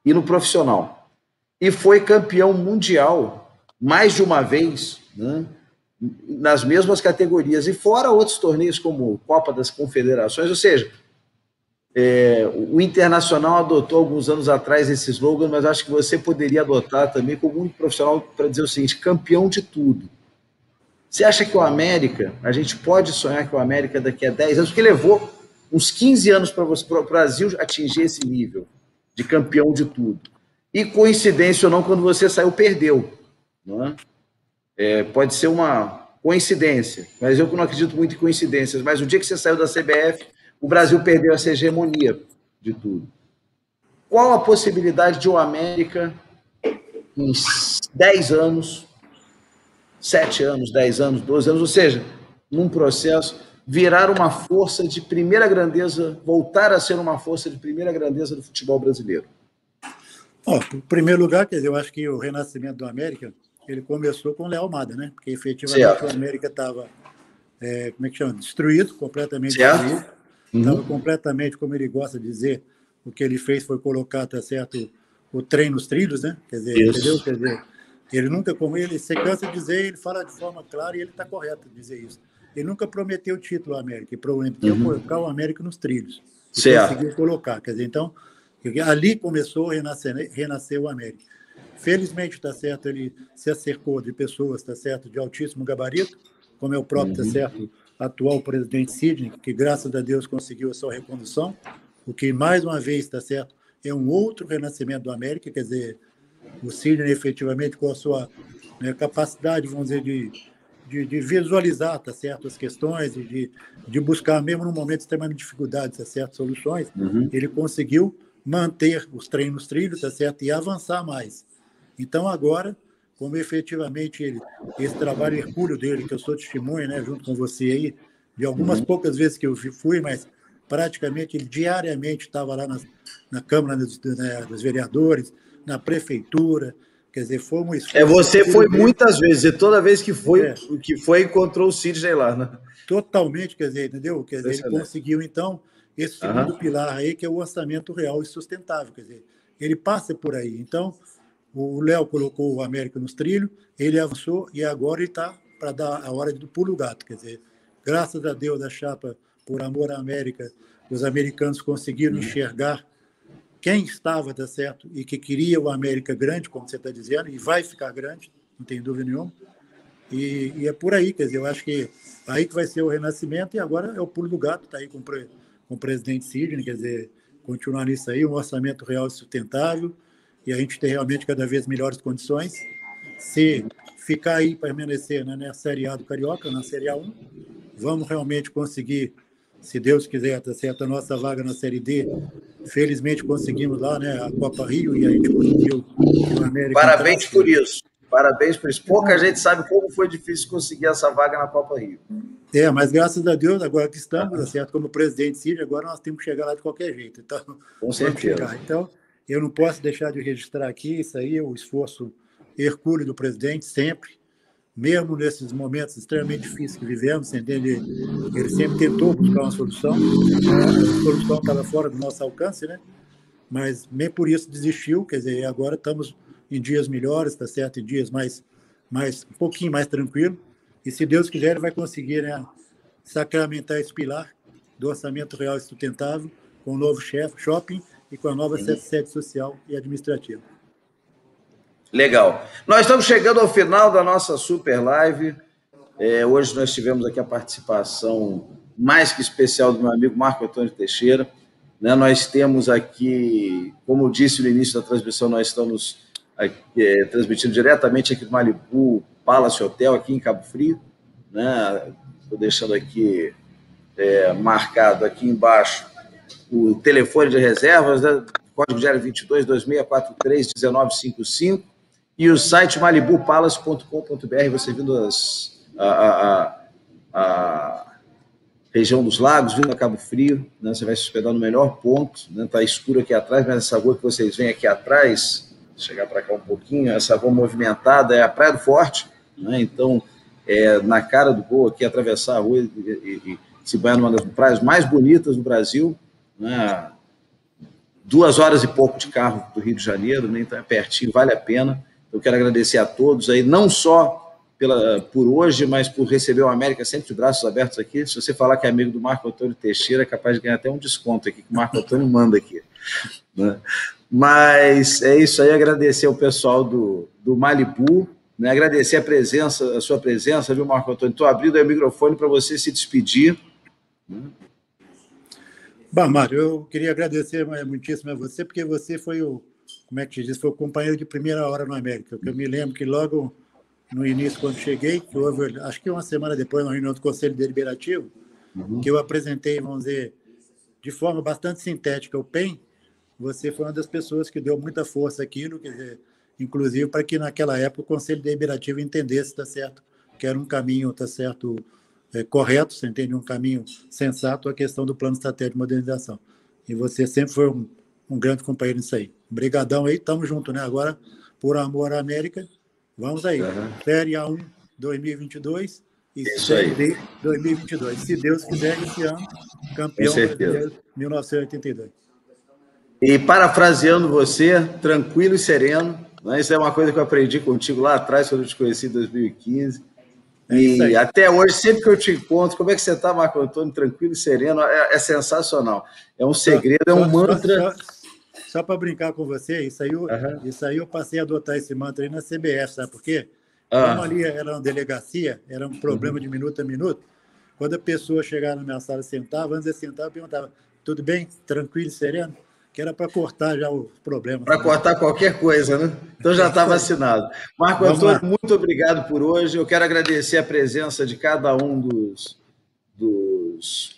e no profissional. E foi campeão mundial mais de uma vez, nas mesmas categorias, e fora outros torneios como Copa das Confederações, ou seja, O Internacional adotou alguns anos atrás esse slogan, mas acho que você poderia adotar também como muito profissional para dizer o seguinte: campeão de tudo. Você acha que o América, a gente pode sonhar que o América daqui a 10 anos, porque levou uns 15 anos para o Brasil atingir esse nível de campeão de tudo. E coincidência ou não, quando você saiu, perdeu. Não é? Pode ser uma coincidência, mas eu não acredito muito em coincidências. Mas o dia que você saiu da CBF, o Brasil perdeu essa hegemonia de tudo. Qual a possibilidade de o América, em 10 anos, 7 anos, 10 anos, 12 anos, ou seja, num processo, virar uma força de primeira grandeza, voltar a ser uma força de primeira grandeza do futebol brasileiro? Em primeiro lugar, quer dizer, eu acho que o renascimento do América, ele começou com o Léo Almada, né? Porque efetivamente certo. O América estava, como é que chama? Destruído, completamente certo. Destruído. Estava completamente, como ele gosta de dizer, o que ele fez foi colocar, tá certo, o trem nos trilhos, né? Quer dizer, entendeu? Quer dizer, ele nunca, como ele se cansa de dizer, ele fala de forma clara e ele está correto de dizer isso. Ele nunca prometeu o título ao América, ele prometeu colocar o América nos trilhos. E certo. Conseguiu colocar. Quer dizer, então, ali começou a renascer o América. Felizmente, tá certo, ele se acercou de pessoas, tá certo, de altíssimo gabarito, como é o próprio, tá certo, atual presidente Sidney, que graças a Deus conseguiu a sua recondução, o que mais uma vez, tá certo, é um outro renascimento do América, quer dizer, o Sidney efetivamente com a sua capacidade, vamos dizer, de visualizar, tá certo, as questões, de buscar, mesmo num momento de extrema dificuldade, tá certo, soluções, ele conseguiu manter os trens nos trilhos, tá certo, e avançar mais. Então, agora, como efetivamente esse trabalho hercúleo dele, que eu sou testemunha, né, junto com você aí, de algumas poucas vezes que eu fui, mas praticamente ele diariamente estava lá na Câmara dos Vereadores, na Prefeitura, quer dizer, foi um esforço. Você foi muitas vezes, e toda vez que foi, encontrou o Sidney lá, né? Totalmente, quer dizer, entendeu? Quer dizer, ele conseguiu, então, esse segundo pilar aí, que é o orçamento real e sustentável, quer dizer, ele passa por aí. Então, o Léo colocou o América nos trilhos, ele avançou e agora ele está para dar a hora do pulo gato, quer dizer, graças a Deus, a chapa Por Amor à América, os americanos conseguiram enxergar quem estava, tá certo, e que queria o América grande, como você está dizendo, e vai ficar grande, não tem dúvida nenhuma. E é por aí, quer dizer, eu acho que aí que vai ser o renascimento, e agora é o pulo do gato, está aí com o presidente Sidney, quer dizer, continuar nisso aí, um orçamento real e sustentável, e a gente ter realmente cada vez melhores condições. Se ficar aí, permanecer na Série A do Carioca, na Série A1, vamos realmente conseguir, se Deus quiser, tá certo, a nossa vaga na Série D. Felizmente conseguimos lá, né, a Copa Rio, e a gente conseguiu o América. Parabéns por isso. Parabéns por isso. Pouca gente sabe como foi difícil conseguir essa vaga na Copa Rio. Mas graças a Deus, agora que estamos, tá certo, como presidente Cid, agora nós temos que chegar lá de qualquer jeito. Então, com certeza. Então, eu não posso deixar de registrar aqui isso aí, o esforço hercúleo do presidente, sempre, mesmo nesses momentos extremamente difíceis que vivemos, entende? Ele sempre tentou buscar uma solução, a solução estava fora do nosso alcance, né? Mas nem por isso desistiu, quer dizer, agora estamos em dias melhores, tá certo? Em dias mais um pouquinho mais tranquilo, e se Deus quiser, ele vai conseguir, né, sacramentar esse pilar do orçamento real e sustentável, com o novo shopping e com a nova sede social e administrativa. Legal. Nós estamos chegando ao final da nossa super live. Hoje nós tivemos aqui a participação mais que especial do meu amigo Marco Antônio Teixeira. Né? Nós temos aqui, como eu disse no início da transmissão, nós estamos aqui, transmitindo diretamente aqui do Malibu Palace Hotel, aqui em Cabo Frio. Né? Estou deixando aqui marcado aqui embaixo o telefone de reservas, né? Código de área 22 2643 1955, e o site malibupalace.com.br. Você vindo a região dos lagos, vindo a Cabo Frio, né? Você vai se hospedar no melhor ponto, né? Tá escuro aqui atrás, mas essa rua que vocês veem aqui atrás, vou chegar para cá um pouquinho, essa rua movimentada é a Praia do Forte, né? Então, na cara do gol aqui, atravessar a rua e se banhar numa das praias mais bonitas do Brasil, né? 2 horas e pouco de carro do Rio de Janeiro, né? Então é pertinho, vale a pena. Eu quero agradecer a todos aí, não só por hoje, mas por receber o América sempre de braços abertos aqui. Se você falar que é amigo do Marco Antônio Teixeira, é capaz de ganhar até um desconto aqui, que o Marco Antônio manda aqui. Né? Mas é isso aí, agradecer ao pessoal do Malibu, né? Agradecer a sua presença, viu, Marco Antônio? Estou abrindo aí o microfone para você se despedir. Né? Bom, Mário, eu queria agradecer muitíssimo a você, porque você foi como é que te diz, foi o companheiro de primeira hora no América. Eu me lembro que logo no início, quando cheguei, que houve, acho que uma semana depois, na reunião do Conselho Deliberativo, que eu apresentei, vamos dizer, de forma bastante sintética o PEN, você foi uma das pessoas que deu muita força àquilo, quer dizer, inclusive para que naquela época o Conselho Deliberativo entendesse, tá certo, que era um caminho, tá certo, correto, você entende, um caminho sensato a questão do plano estratégico de modernização. E você sempre foi um grande companheiro nisso aí. Obrigadão aí, estamos juntos, né? Agora, por amor à América, vamos aí. Série A1 2022 e Série D 2022. Se Deus quiser, esse ano, campeão brasileiro 1982. E parafraseando você, tranquilo e sereno, né? Isso é uma coisa que eu aprendi contigo lá atrás, quando eu te conheci em 2015. E até hoje, sempre que eu te encontro, como é que você está, Marco Antônio? Tranquilo e sereno, é sensacional. É um segredo, é um mantra. Só para brincar com você, isso aí eu passei a adotar esse mantra aí na CBF, sabe por quê? Como ali era uma delegacia, era um problema de minuto a minuto, quando a pessoa chegava na minha sala e sentava, antes de sentar, eu perguntava, tudo bem? Tranquilo e sereno? Que era para cortar já os problemas. Para cortar qualquer coisa, né? Então já está vacinado. Marco Antônio, muito obrigado por hoje. Eu quero agradecer a presença de cada um dos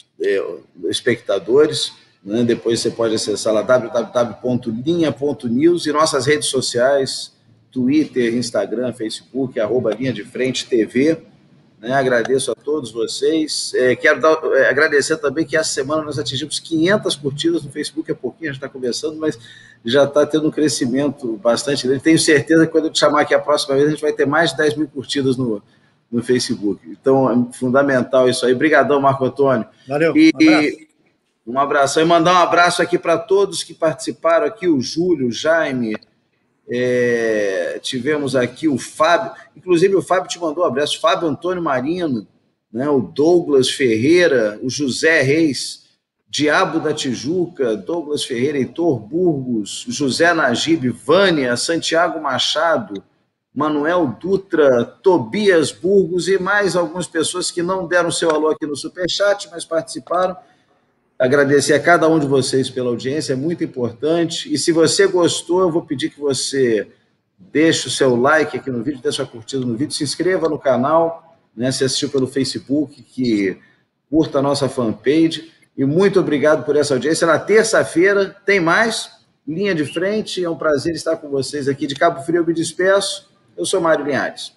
espectadores. Né? Depois você pode acessar lá www.linha.news e nossas redes sociais, Twitter, Instagram, Facebook, @linha-de-frente-tv. Né? Agradeço a todos vocês. Quero agradecer também que essa semana nós atingimos 500 curtidas no Facebook, é pouquinho, a gente está conversando, mas já está tendo um crescimento bastante grande. Tenho certeza que quando eu te chamar aqui a próxima vez, a gente vai ter mais de 10 mil curtidas no Facebook. Então, é fundamental isso aí. Obrigadão, Marco Antônio. Valeu, um abraço. E mandar um abraço aqui para todos que participaram aqui, o Júlio, o Jaime, tivemos aqui o Fábio, inclusive o Fábio te mandou um abraço, Fábio Antônio Marino, né, o Douglas Ferreira, o José Reis, Diabo da Tijuca, Douglas Ferreira, Heitor Burgos, José Najib, Vânia, Santiago Machado, Manuel Dutra, Tobias Burgos e mais algumas pessoas que não deram seu alô aqui no Superchat, mas participaram. Agradecer a cada um de vocês pela audiência, é muito importante. E se você gostou, eu vou pedir que você deixe o seu like aqui no vídeo, deixe a curtida no vídeo, se inscreva no canal, né, se assistiu pelo Facebook, que curta a nossa fanpage. E muito obrigado por essa audiência. Na terça-feira tem mais Linha de Frente. É um prazer estar com vocês aqui de Cabo Frio. Eu me despeço. Eu sou Mário Linhares.